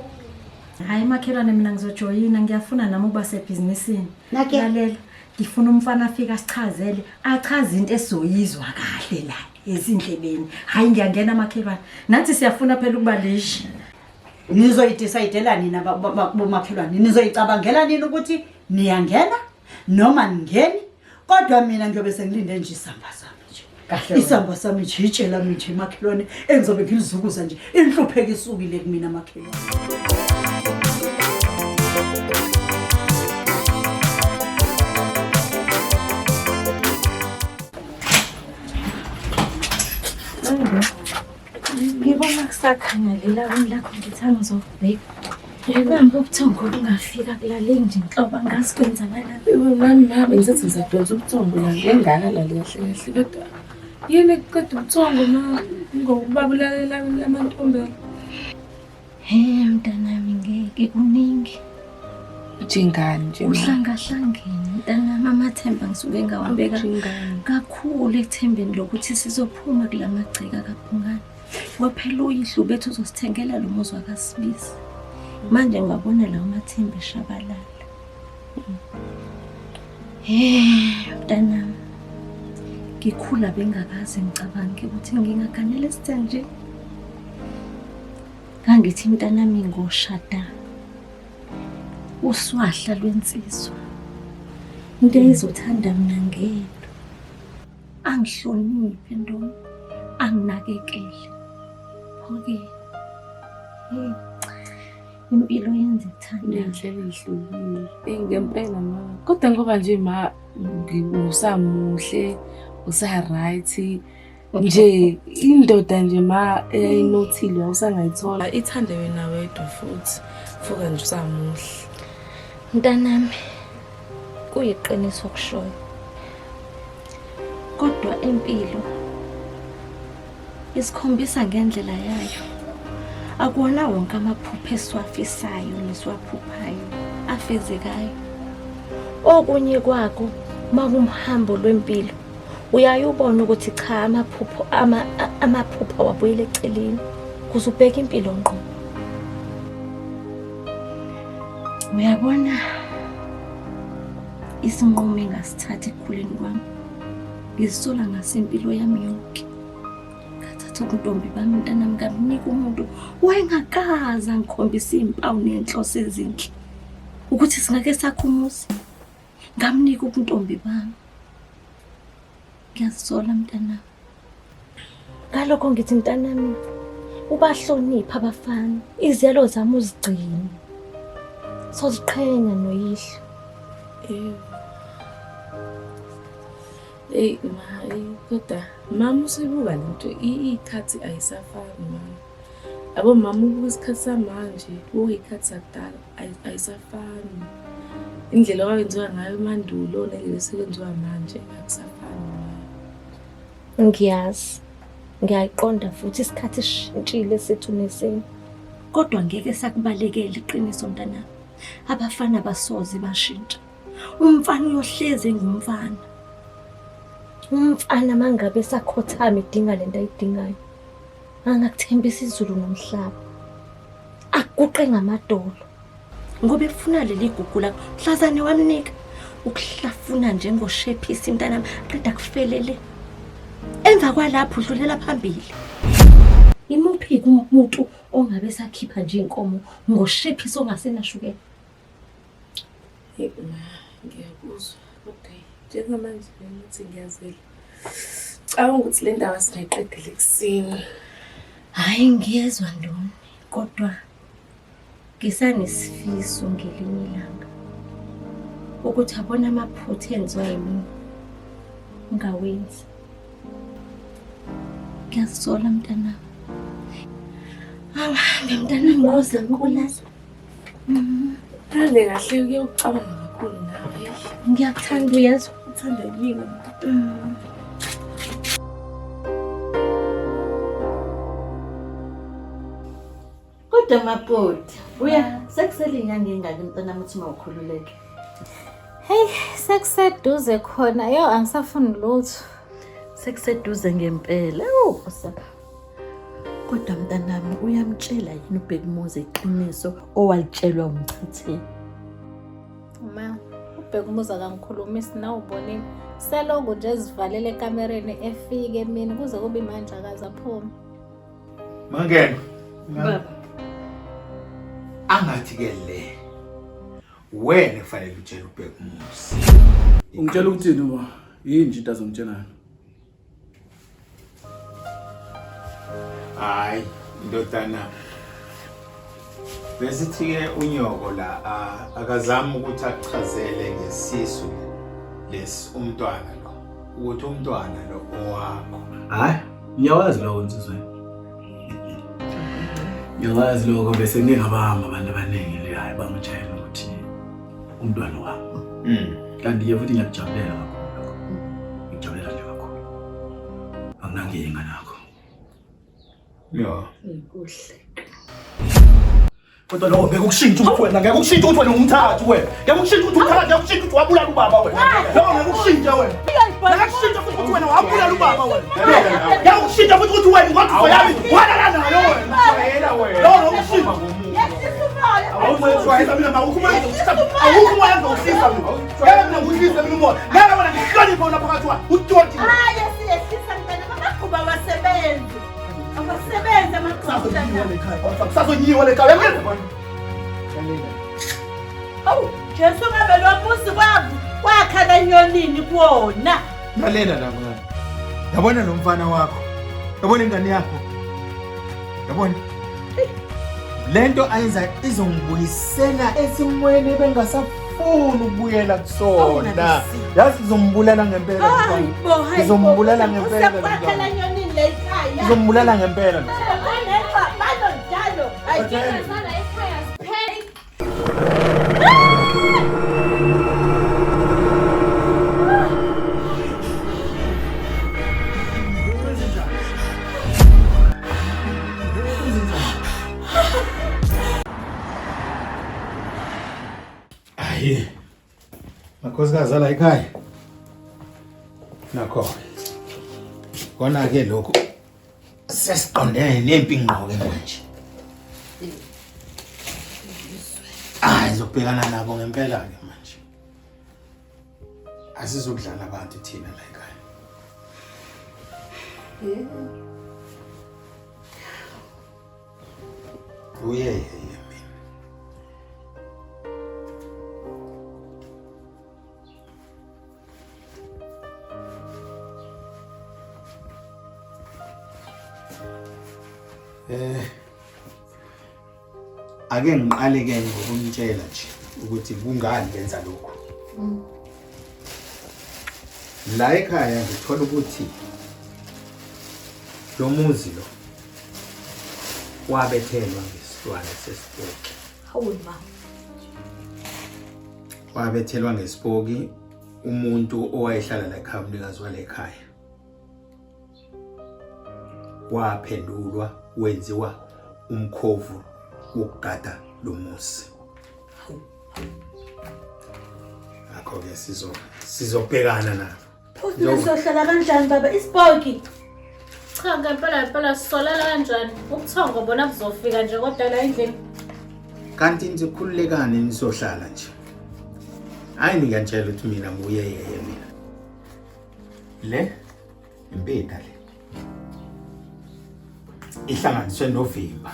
hayi makhelwane mina ngizojoyina ngiyafuna nami ukuba sebhizinisini Nake. lalela ngifuna umfana afike asichazele achaze into esizoyizwa kahle la ezindlebeni hayi ngiyangena makhelwane nathi siyafuna phela ukuba lishi nizoyidecide nina bomakhelwane nizoyicabangela nini ukuthi niyangena noma ningeni kodwa mina ngiyobe sengilinde nje isamba sami nje isamba sami nje itshela mina nje makhelwane engizobe ngilizukuza nje inhlupheke isukile kumina makhelwane Ngibona kusakhanyalela lakho ngithi angizobheka. Yebamba ubuthongo bungafika kulaleni nje inhlobo angazi kwenzakalani. Nami ngabe ngizathi ngizadonsa ubuthongo la ngengaka la kahle kahle kodwa yini kuqeda ubuthongo ma ngokubabulalela lamantombela. Mntanami ngeke kuningi. Njengani nje? Uhlangahlangene mntanami amathemba ngisuke ngawabeka kakhulu ekuthembeni lokuthi sizophuma kulamagcika kaphungane. Waphela uyihlo bethu uzosithengela lo muzi wakasibisi. Manje ngabona lawo mathemba eshabalala. Mntanami ngikhula bengakaze ngicabange ukuthi ngingaganela isithanje. Kangithi mntanami ngoshada uswahla lwensizwa into ezothanda mina ngelo angihloniphe ntombi anginakekele phoke impilo yenze ithanda Nendlela ihlukile ngempela ma kodwa ngoba nje ma ngiusamuhle usa-right nje indoda nje ma eyayinothile awusangayithola ithande wena wedwa futhi fuka nje usamuhle. mntanami kuyiqiniso kushoyo kodwa impilo isikhombisa ngendlela yayo akuwona wonke amaphupho esiwafisayo nesiwaphuphayo afezekayo okunye kwako makumhambo lwempilo uyayubona ukuthi cha amaphupho wabuyela eceleni kuze ubheke impilo ngqo. Uyabona isinqumo engasithatha ekukhuleni kwami ngizisola ngasempilo yami yonke ngathatha ubuntombi bami mntanami ngamnika umuntu wayengakaza ngikhombisa izimpawu nenhloso ezinhle ukuthi singake sakhe umuzi ngamnika ubuntombi bami ngiyazisola mntanami ngalokho ngithi mntanami ubahlonipha abafana izelo zami uzigcine soziqhenya noyihlo. Kodwa mama usibuka lento ikhathi ayisafani mama. Abo mama ubuka isikhathi samanje uyikhathi sakudala ayisafani. Indlela wayenziwa ngayo emandulo nendlela esekwenziwa manje akusafani mama. Ngiyazi. Ngiyayiqonda futhi isikhathi sishintshile sethu nesini. Kodwa ngeke sakubalekela iqiniso mntanami. Abafana basoze bashintsha. Umfana uyohleze ngumfana. Umfana mangabe sakhothama idinga lento ayidingayo. Angakuthembisa izulu nomhlaba. Akuguqe ngamadolo. Ngoba efuna leli gugu lakho, mhlazane wamnika ukuhlafuna njengoshephisi mntanami qeda kufelele. Emva kwalapho udlulela phambili. Imuphi umuntu ongabe sakhipha nje inkomo ngoshephisi ongasenashukela? Ngiyakuzwa. Okay. Njengamanje ngithi ngiyazela. Cabanga ukuthi le ndaba singayiqedile kusini. Hayi ngiyezwa Ndoni, kodwa ngisanesifiso ngelinye ilanga ukuthi abona amaphutha enziwa yimi ungawenzi. Ngiyazisola mntanami. Awuhambe mntanami ngoze ngikulala. Ngale kahle uyocabanga kakhulu nawe. Ngiyakuthanda uyazi. Uthanda yini? Kodwa mabhodi, sekusele inyanga engaki mntanami uthi mawukhululeke? Hey, sekuseduze khona. Yo, angisafuni lutho. Sekuseduze ngempela. Osapha. Kodwa mntanami uyamtshela yini uBhekumuzi iqiniso owalitshelwa umchitheni? Ma, uBhekumuzi akangikhulumisi na ubonile. Seloko nje ezivalele ekamereni efike emini kuze kube manje akaze aphume. Mangena. Baba. Angathi ke le. Wena kufanele utshele uBhekumuzi. Ungitshela ukuthini uma yini nje into azongitshelana? Hayi, ndodana. Besithi ke unyoko la akazama ukuthi achazele ngesisu lesi umntwana lo. Ukuthi umntwana lo owakho. Hayi, ngiyawazi lo nsizwe. Ngiyawazi lokho bese ngingabamba abantu abaningi le hayi bamtshela ukuthi umntwana wami. Kanti ke futhi ngiyakujabulela kakhulu. Ngijabulela nje kakhulu. Anginankinga nakho. Yo. Kuhle. Kodwa lokho bekukushintsha ukuthi wena ngeke ukushintsha ukuthi wena umthathu wena. Ngeke ukushintsha ukuthi umthathu, ngeke ukushintsha ukuthi wabulala ubaba wena. Lokho ngeke ukushintsha wena. Ngeke ukushintsha futhi ukuthi wena wabulala ubaba wena. Ngeke ukushintsha futhi ukuthi wena ngokufa yami walala nayo wena. Wena wena. Lokho ukushintsha ngomuntu. Awukwenzwa mina mawukhumana awukhumana ngokuhlisa mina. Ngeke mina nguhlisa mina umoya. Ngeke wena ngihloniphe wena phakathi wa utoti. Hayi siyehlisa mntana mabaqhuba abasebenzi. Abasebenzi amaqhuba. Sazonyiwa le khaya yamena. Awu, Jesu ngabe lo muzi kwabo wakhala enyonini kuwona. Lalela la mngani. Yabona lo mfana wakho. Yabona ingane yakho. Yabona? Lento ayenza izongibuyisela esimweni ebengasafuni ukubuyela kusona. Yazi izombulala ngempela. Hayi bo, hayi. Izombulala ngempela. Usakhala enyonini le ekhaya. Izombulala ngempela. Banenxa banonjalo. Ayidinga zala ekhaya sipheli. Ayi. Makhosikazi la ekhaya. Nakho. Kona ke lokho sesiqondene nempi ngqo ke manje. Izobhekana nabo ngempela ke manje. Asizokudlala abantu thina la ekhaya. Uye ake ngiqale ke ngokumtshela nje ukuthi kungani benza lokho. La ekhaya ngithola ukuthi lo muzi lo wabethelwa ngesitwana sesipoki. Hawu ma. Wabethelwa ngesipoki umuntu owayehlala la ekhaya, umnikazi wale ekhaya. Waphendulwa wenziwa umkhovu ukugada lo muzi. Akho ke sizobhekana nabo. Futhi sizohlala kanjani baba isipoki? Cha ngempela sisolela kanjani? Ubuthongo bona buzofika nje kodwa la endlini. Kanti nizokhululekane nizohlala nje. Hayi ngiyantshela ukuthi mina nguye yeye mina. Le impeta le. Ihlanganiswe novimba.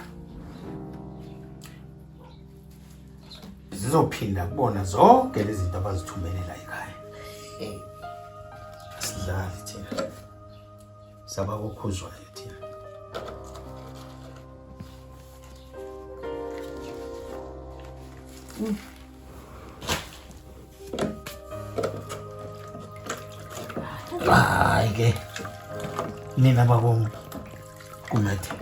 Zizophinda kubona zonke lezi zinto abazithumele la ekhaya. Asidlali thina. Saba ukukhuzwayo thina. Hayi ke. Nina babo kumethe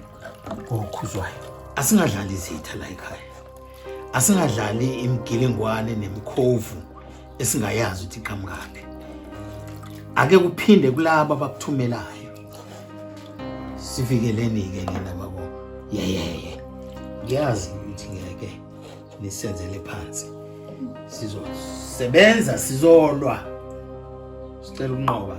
okhuzwayo. Asingadlali izitha la ekhaya. Asingadlali imigilingwane nemikhovu esingayazi ukuthi iqhamukapi. Ake kuphinde kulabo abakuthumelayo. Sivikeleni ke nina babo. Yeyeye. Ngiyazi ukuthi ngeke nisenzele phansi. Sizosebenza sizolwa. Sicela ukunqoba.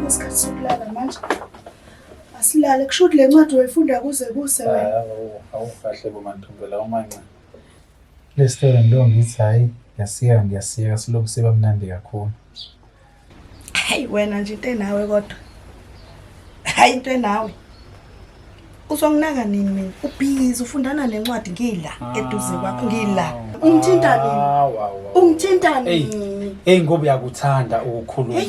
Isikhathi sokulala manje. Asilale kusho le ncwadi wayifunda kuze kuse wena. Awukahle bomantumbela umanca. Le story ndo ngithi hayi ngiyasiya siloku siba mnandi kakhulu. Hey wena nje into enawe kodwa. Hayi into enawe. Uzonginaka nini mina? Ubhizi ufundana nencwadi ngila eduze kwakho ngila. Ungithinta nini? Ungithinta nini? Ngoba uyakuthanda ukukhuluma.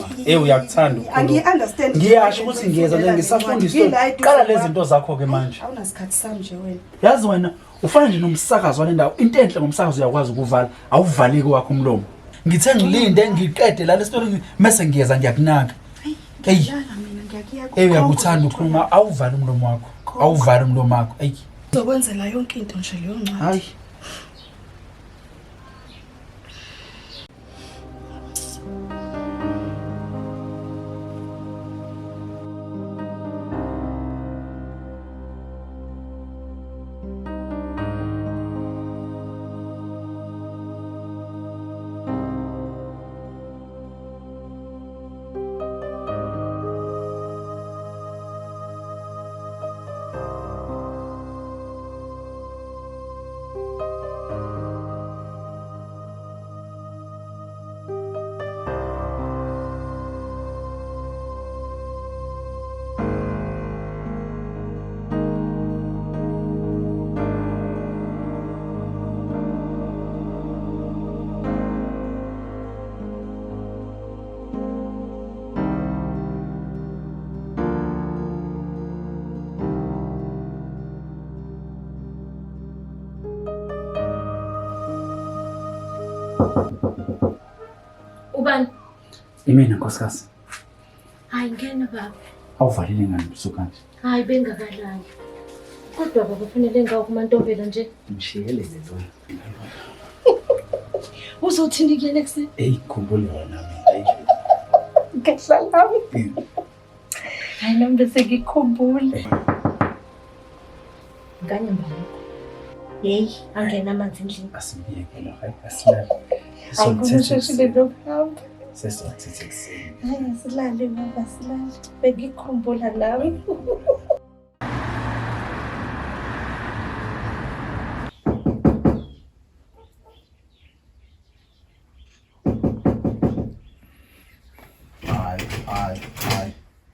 Uyakuthanda ukukhuluma. Angi-understand. Ngiyasho ukuthi ngiyeza ngisafunda istory. Qala lezi zinto zakho ke manje. Awunasikhathi sami nje wena. Yazi wena ufana nje nomsakazo wale ndawo. Into enhle ngomsakazo uyakwazi ukuvala. Awuvaleki wakho umlomo. Ngithe ngilinde ngiqede la story mase ngiyeza ngiyakunaka. Hey. Uyakuthanda ukukhuluma awuvali umlomo wakho. Awuvali umlomo wakho. Hey. Uzokwenzela yonke into nje leyo ncwadi. Hayi. Ubani? Imina nkosikazi. Hayi ngene baba. Awuvalile ngani busukanje? Hayi bengakalali. Kodwa baba kufanele ngawukumantombela nje. Ngishiyele lento. Uzothini kuyena ekseni? Khumbula wena mina. Ngiyadlala. Hayi nami bese ngikhumbule. Nganyamba lokho. Hey, angena amanzi endlini. Asibiyeke lo, hayi asilale. Hayi kunisheshile lokuhamba. Sesizothetha ekseni. Hayi silale baba silale. Bengikhumbula nawe.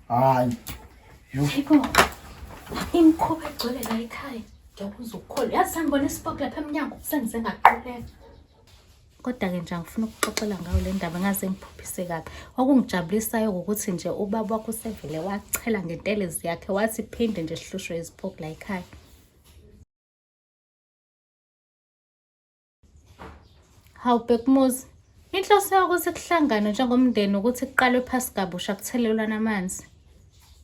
Hayi. Yebo. Imkhoba egcwele la ekhaya. Ngiyabuza ukukhola. Yazi sangibona isipoko lapha eminyango sengize ngaquleka. Kodwa-ke nje angifuna ukuxoxela ngayo le ndaba ngaze ngiphuphise kabi. Okungijabulisayo ukuthi nje ubaba wakho usevele wachela ngentelezi yakhe wathi phinde nje sihlushwe iziphoku la ekhaya. Hawu Bhekumuzi, inhloso yakho ukuthi kuhlangane njengomndeni ukuthi kuqalwe phasi kabusha kuthelelwana amanzi.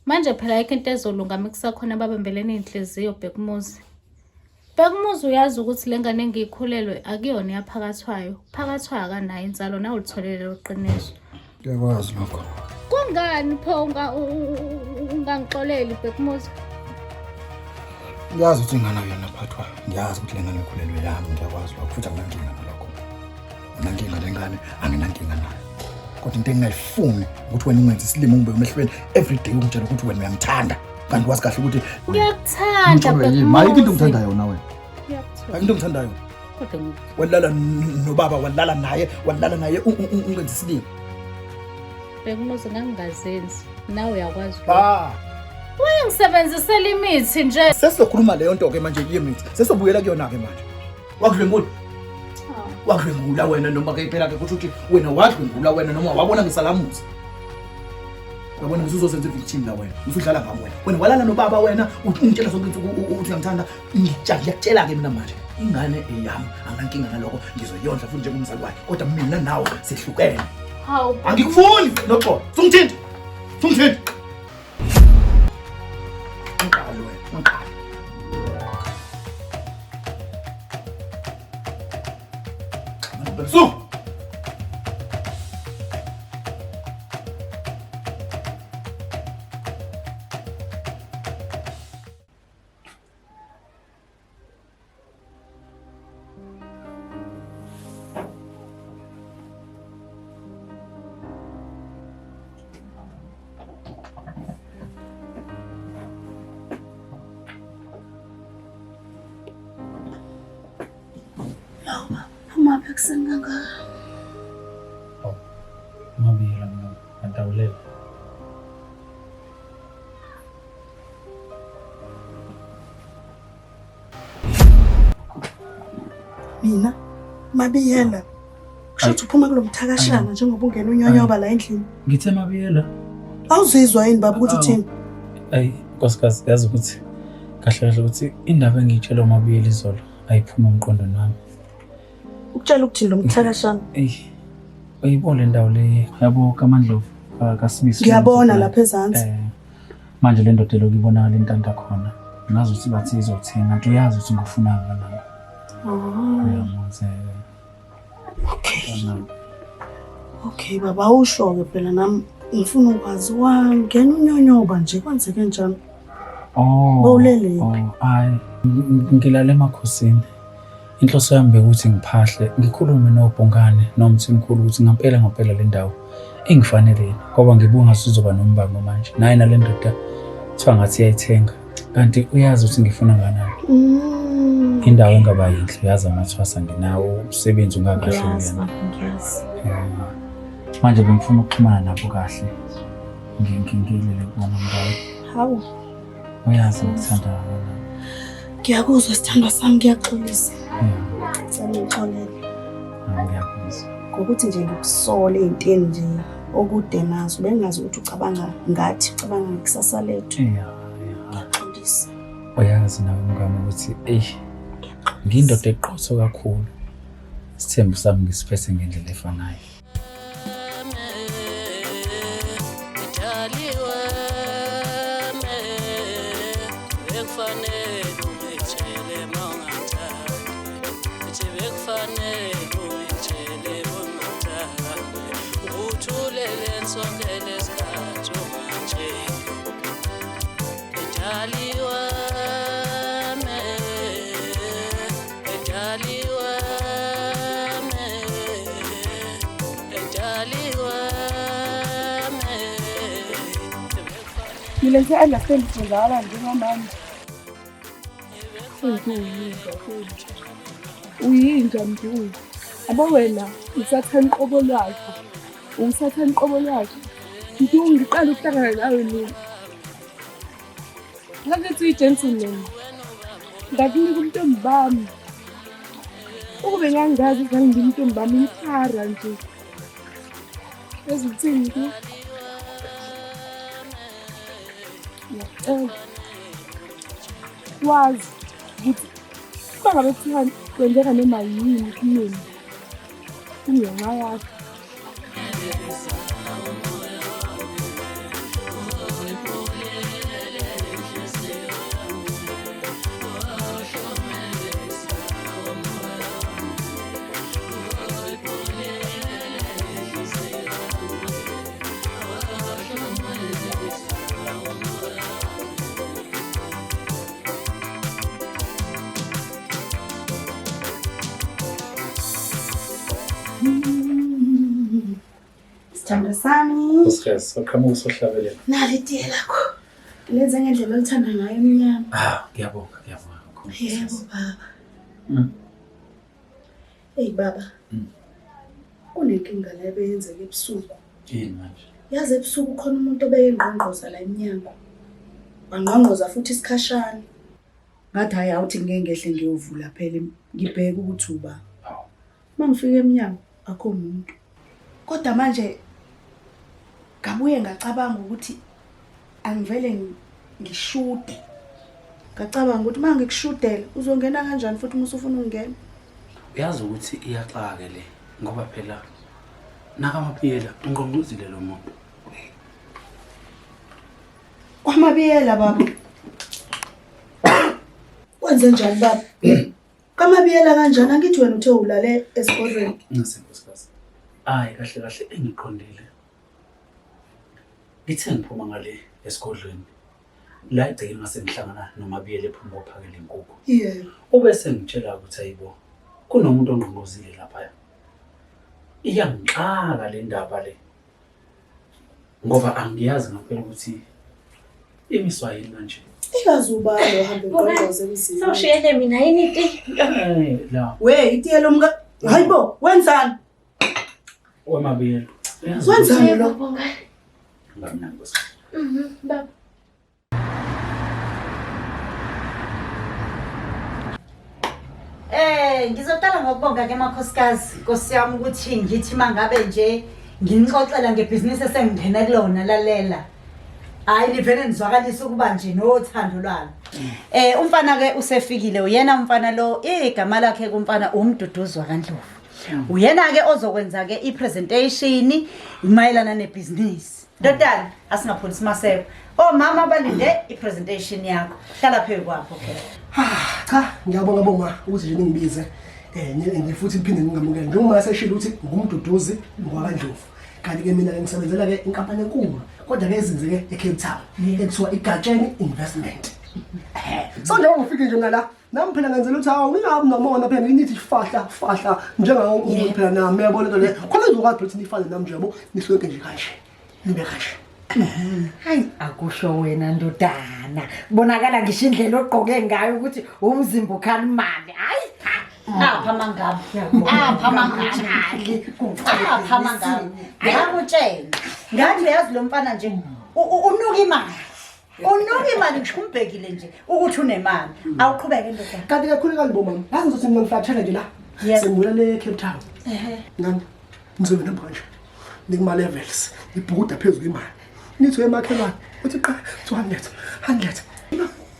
Manje phela ayikho into ezolunga mekusakhona ababambelene inhliziyo Bhekumuzi. Bhekumuzi uyazi ukuthi le ngane engiyikhulelwe akuyona yaphakathwayo. Phakathwayo akanayo inzalo nawe ulitholele loqiniso. Ngiyakwazi lokho. Kungani pho ungangixoleli Bhekumuzi? Ngiyazi ukuthi ingane yona phathwayo. Ngiyazi ukuthi le ngane ikhulelwe yami ngiyakwazi lokho futhi anginankinga nalokho. Nankinga lengane anginankinga nayo. Kodwa into engingayifuni ukuthi wena ungenze isilimo ungibeke emehlweni every day ungitshela ukuthi wena uyangithanda. Kanti wazi kahle ukuthi ngiyakuthanda Bhekumuzi. Mayi into ngithandayo nawe. Ngiyakuthanda. Into ngithandayo. Kodwa walala nobaba walala naye ungenze isilimo. Bhekumuzi ngangingazenzi. Nawe uyakwazi lokho. Wayengisebenzisela imithi nje. Sesizokhuluma leyo nto ke manje yemithi. Sesobuyela kuyona ke manje. Wakudlwengula. Wakudlwengula wena noma ke phela ke ukuthi wena wadlwengula wena noma wabona ngisalamuzi. Uyabona usuzosenza victim la wena. Usudlala ngami wena. Wena walala nobaba wena ungitshela sonke ukuthi ngithanda ngiyakutshela ke mina manje. Ingane eyami angankinga naloko ngizoyondla futhi njengomzali wakhe. Kodwa mina nawe sehlukene. Hawu. Angikufuni noxolo. Sungithinta. Sungithinta. Ngqalo wena, ngqalo. So. Umaphi kuseni kangaka? Mabiyela mina ngidawulela. Mina Mabiyela. Kusho uphuma kulomthakashana njengoba ungena unyonyoba la endlini. Ngithe Mabiyela. Awuzizwa yini baba ukuthi uthini? Ayi nkosikazi yazi ukuthi kahle kahle ukuthi indaba engiyitshela uMabiyela izolo ayiphuma umqondweni wami. Ukutshela ukuthini lo mthakashana? Uyibona le ndawo le yabo kaMandlovu kaSibisi. Ngiyabona lapha ezantsi. Manje le ndoda lokuyibona le ntanda khona. Ngazi ukuthi bathi izothenga, kanti uyazi ukuthi ngifuna ngani. Okay baba awusho-ke phela nami ngifuna ukwazi wangena unyonyoba nje kwenzeke njani? Bowulele. Hayi ngilale emakhosini. Inhloso yami bekuthi ngiphahle ngikhulume noBhongane nomthimkhulu ukuthi ngempela le ndawo engifaneleni ngoba ngibunga sizoba nombango manje. Naye nale ndoda kuthiwa ngathi iyayithenga kanti uyazi ukuthi ngifuna nganani. Indawo engaba yinhle yazi amathwasa nginawo umsebenzi ungakahle uyena. Manje bengifuna ukuxhumana nabo kahle. Ngingilele kubona ngayo. Hawu. Uyazi ukuthanda wena. Ngiyakuzwa sithandwa sami ngiyaxolisa. Ngicela ngixolele. Ngiyakuzwa. Ngokuthi nje ngikusole izinteni nje okude nazo bengazi ukuthi ucabanga ngekusasa lethu. Ngiyaqolisa. Uyazi nawe mngane ukuthi ngindoda eqotho kakhulu. Isithembu sami ngisiphethe ngendlela efanayo. Mina ngi-understand ngizala njengamanje. Uyinja mntu. Abo wena usathanda iqobo lwakhe. Ungisathanda iqobo lwakhe. Ngithi ngiqala ukuhlangana nawe nini? Ngathi uyi-gentleman. Ngakunika umntombi bami. Ukube ngangazi ukuthi ngingumntombi bami ngithara nje. Ezithini ke? Wazi ukuthi bangabe kuthanda kwenzeka noma yini kumina kungenxa yakho. Sithanda sami. Nkosikazi, uqhamuka usohlabelela. Nali itiye lakho. Lenze ngendlela olithanda ngayo emnyama. Ngiyabonga. Yebo baba. Hey baba. Kunenkinga la ebeyenzeka ebusuku. Yini manje? Yazi ebusuku khona umuntu obeyengqongqoza la eminyango. Wangqongqoza futhi isikhashana. Ngathi hayi awuthi ngeke ngehle ngiyovula phela ngibheke ukuthi uba. Mangifika eminyango akho umuntu. Kodwa manje ngabuye ngacabanga ukuthi angivele ngishude. Ngacabanga ukuthi uma ngikushudela uzongena kanjani futhi uma usufuna ukungena. Uyazi ukuthi iyaxaka le ngoba phela nakamabiyela ungqongqozile lo muntu. Kwamabiyela baba. Wenze njani baba? Kamabiyela kanjani angithi wena uthe ulale esigodlweni? Ngisenkosikazi. Hayi kahle kahle engiqondile. Ngithe ngiphuma ngale esigodlweni. La igcina masengihlangana noMabiyela ephuma ophakela inkukhu. Yebo. Ubese ngitshela ukuthi ayibo kunomuntu ongqongqozile lapha. Iyangixaka le ndaba le. Ngoba angiyazi ngempela ukuthi imiswa yini manje. Ikazuba yohambe ngqongqoze emzini. Sawushiyele mina yini iti? La. We itiye lo mga. Hayibo, wenzani? Wamabiyela. Wenzani lo? Ngamnandi. Baba. Ngizoqala ngokubonga ke makhosikazi Nkosi yami ukuthi ngithi mangabe nje nginixoxela ngebhizinisi esengingena kulona lalela. Hayi nivele nizwakalisa ukuba nje nothando lwalo. Umfana ke usefikile uyena umfana lo igama lakhe kumfana uMduduzwa kaNdlovu. Uyena ke ozokwenza ke ipresentation mayelana nebusiness. Ndodana asingapholisi maseko. Mama balinde ipresentation yakho. Hlala phezu kwakho ke. Cha, ngiyabonga bonga ukuthi nje ningibize. Ngifuthi ngiphinde ngingamukele. Njengoba seshilo ukuthi ngumduduzi ngwaKaNdlovu. Kanti ke mina ngisebenzela ke inkampani enkulu. Kodwa ke ezinze ke eCape Town. Ekuthiwa iGatsheni Investment. So nje ungifike nje ngala. Nami phela ngenzela ukuthi hawu ngingabi nomona phela nginithi fahla njengawo umuntu phela nami uyabona into le. Khona uzokwazi ukuthi nifane nami nje yabo nisonke nje kanje. Nibe kanje. Hayi akusho wena ndodana. Bonakala ngisho indlela ogqoke ngayo ukuthi umzimba ukhalimali. Hayi apha mangabe. Apha mangabe. Apha mangabe. Ngiyakutshela. Ngathi uyazi lo mfana nje unuka imali. Unuka imali ngikumbhekile nje ukuthi unemali. Awuqhubeke ndodana. Kanti kakhulu kanti bomama. Yazi ukuthi mina ngifatshela nje la. Sengibuya le Cape Town. Nani? Ngizobe namanje. Nikuma levels. Ibhuda phezulu imali. Nithi emakhelwane uthi qa 200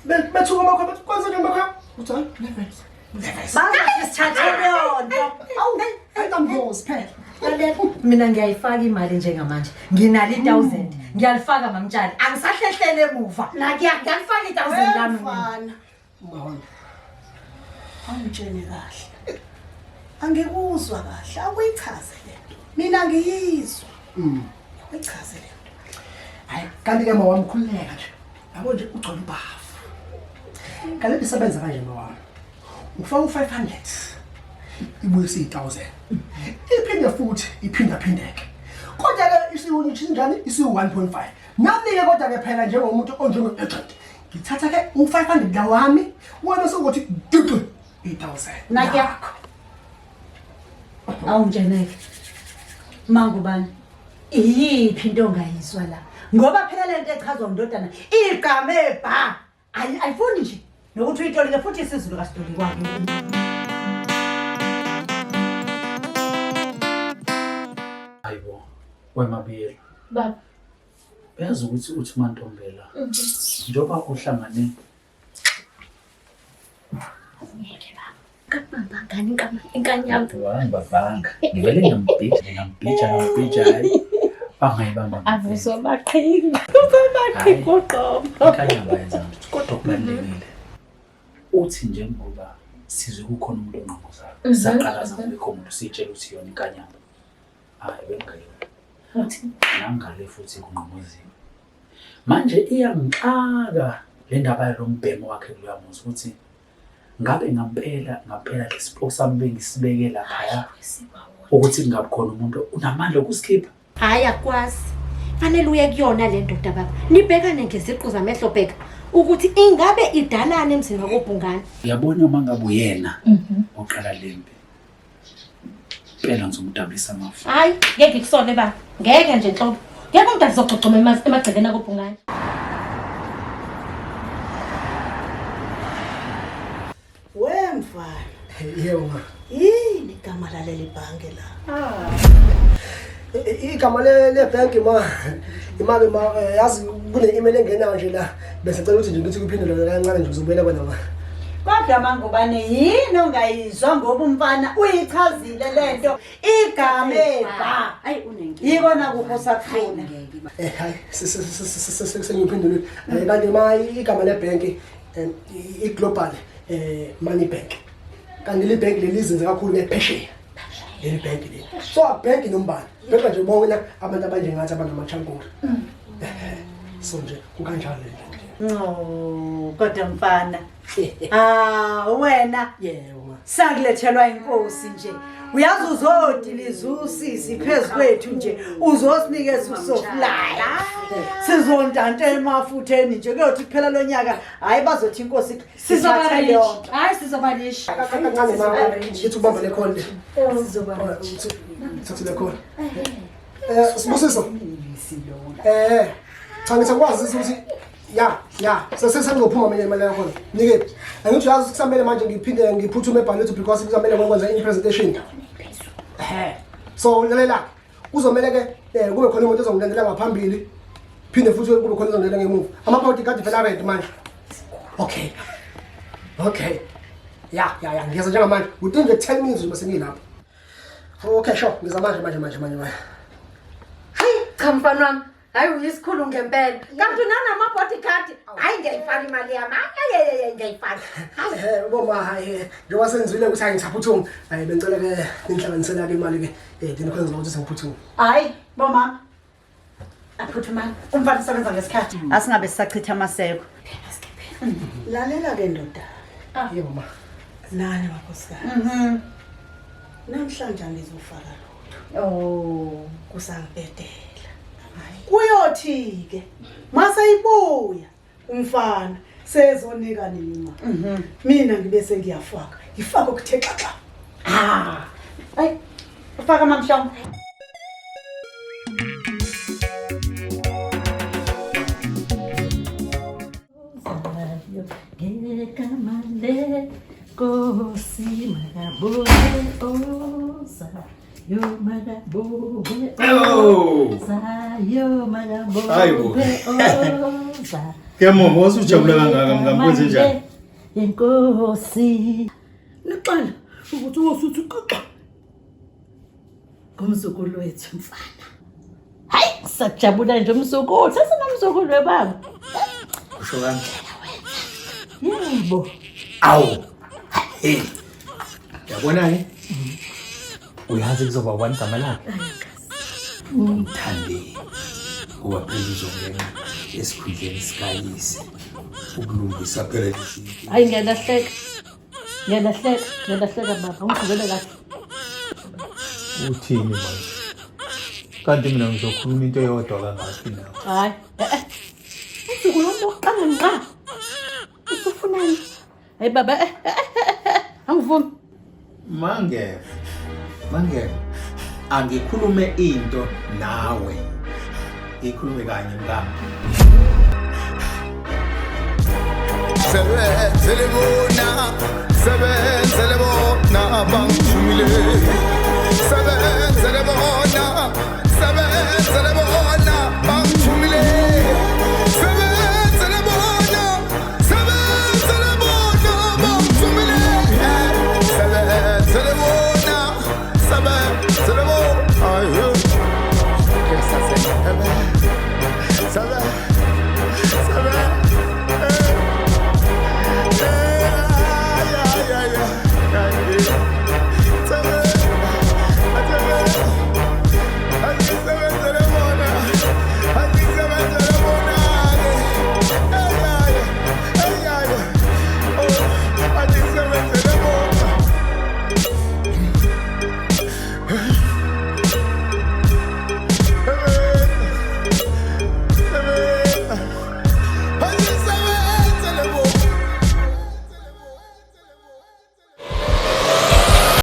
bethuka amakho kwenze nje amakho uthi levels Basithathe yonto. Awu ayambozi phela. Mina ngiyayifaka imali njengamanje. Nginalo 1000. Ngiyalifaka mamtshali. Angisahlehlele emuva. Ngiyalifaka 1000 lami mfana. Mahona. Angitshene kahle. Angikuzwa kahle. Awuyichaze lento. Mina ngiyizwa. Uyichaze lento. Hayi kanti ke mawami khuleka nje. Yabo nje ugcwala ubafu. Kanti isebenza kanje mawami. Ufaka u500. Ibuye si1000. Iphinde futhi iphindaphindeke. Kodwa ke isiwuni njani isi1.5. Nami ke kodwa ke phela njengomuntu onjengo agent. Ngithatha ke u500 la wami wena sokuthi 8000. Nakho. Awunjeneke. Mangubani? Iyiphi into ongayizwa la? Ngoba phela lento echazwa ndodana igama ebha. Ayifuni nje nokuthi uyitolike futhi isizulu kaSidoli kwakhe. Hayibo, weMabiyela. Baba. Uyazi ukuthi uthi uMantombela. Njoba uhlangane Kabangani inkanyamba. Wangibavanga. Ngivele ngambhija hayi. Bangayibamba. Avuzo baqhinga. Ubabaqhingoqoma. Inkanyamba yenza ukuthi kodwa kubalekile. Uthi njengoba sizwe kukhona umuntu ongqongozayo. Saqalaza ngekho umuntu sitshela ukuthi yona inkanyamba. Hayi bengayona. Uthi nangale futhi kungqongoziwe. Manje iyangixaka le ndaba lombhemo wakhe kuyamuza ukuthi ngabe ngampela lesipho sami bengisibeke lapha ukuthi kungabi khona umuntu unamandla okusikhipha. Hayi akwazi. Fanele uye kuyona le ndoda baba. Nibhekane ngeziqu zamehlo bheka ukuthi ingabe idalana emzini wakobhungane. Uyabona uma ngabe uyena oqala lempi. Phela ngizomdabulisa amafu. Hayi, ngeke ngikusole baba. Ngeke nje nhlobo. Ngeke umuntu azogcogcoma emagcekeni akobhungane. Wemfana. Yebo ma. Yini igama laleli bhange la? igama le-bank imali yazi kune-email engenayo nje la bese cela ukuthi nje ngithi kuphendula kancane nje uzobuyela kona ma. Kodwa mangubane yini ongayizwa ngoba umfana uyichazile lento igama eba yikona kupho sakufuna. Hayi sengiphendulile kanti ma igama le-bank i-global money bank kanti le bank lelizinze kakhulu ngephesheya leli bank leli so a bank nombani beka nje bona abantu abanjengathi abanamachankula so nje kukanjalo le no kodwa mfana wena yebo sakulethelwa inkosi nje uyazi uzodiliza usisi phezukwethu nje uzosinikeza usofly sizontanta emafutheni nje kuyothi kuphela lonyaka hayi bazothi inkosi sizoba yonke hayi sizoba lisha kancane mama ngithi ubamba le call sizoba thathi le call sibusiso cha ngithakwazi ukuthi ya sesengizophuma mina imali yakho nikephi angithi uyazi kusamele manje ngiphinde ngiphuthume ebhalethu because kusamele ngikwenza i-presentation so lalela kuzomele ke kube khona umuntu ozongilandela ngaphambili phinde futhi kube khona ozongilandela ngemuva ama-bodyguard vele red manje okay ya ngiyeza njengamanje within the 10 minutes bese ngilapho okay sure ngiza manje hayi cha mfana wami hayi uyisikhulu ngempela kanti nanama-bodyguard hayi ngiyayifaka imali yami ngiyayifaka boma hayi njengoba senzile ukuthi hayi ngisaphuthume bengicela ke nihlanganisela-ke imali-ke then khona ukuthi sengiphuthume hayi bomama aphuthumani umfana usebenza ngesikhathi asingabe sisachitha amaseko lalela-ke ndoda yebo ma nani makhosikazi namhlanje angizofaka lutho kusangibhedela kuyothi-ke maseyibuya umfana sezonika nini ma mina ngibe sengiyafaka ngifake okuthe xaxa hayi ufaka mamshamo Kosi magaboe oza yo magaboe oza yo magaboe oza Kemo wasujabula kangaka mngamkwenze njani? Inkosi lixala ukuthi wosuthi uqoqa ngomzukulu wethu mfana. Hayi sajabula nje umzukulu sesinamzukulu webaba. Kusho kanjani? Yebo. Awu. Hey. Yabona-ke? Uyazi kuzoba ubani igama lakhe? Umthandi. Kuba phela uzongena esikhundleni sikayise ukulungisa phela lesi. Hayi ngiyalahleka baba ungigqibele kahle. Uthini manje? Kanti mina ngizokhuluma into eyodwa kangaphi nawe? Hayi umzukulu wami oqanga nqa usufunani? Hayi baba angivumi. Mange angikhulume into nawe ngikhulume kanye mngani. Sebenzele bona bangithumile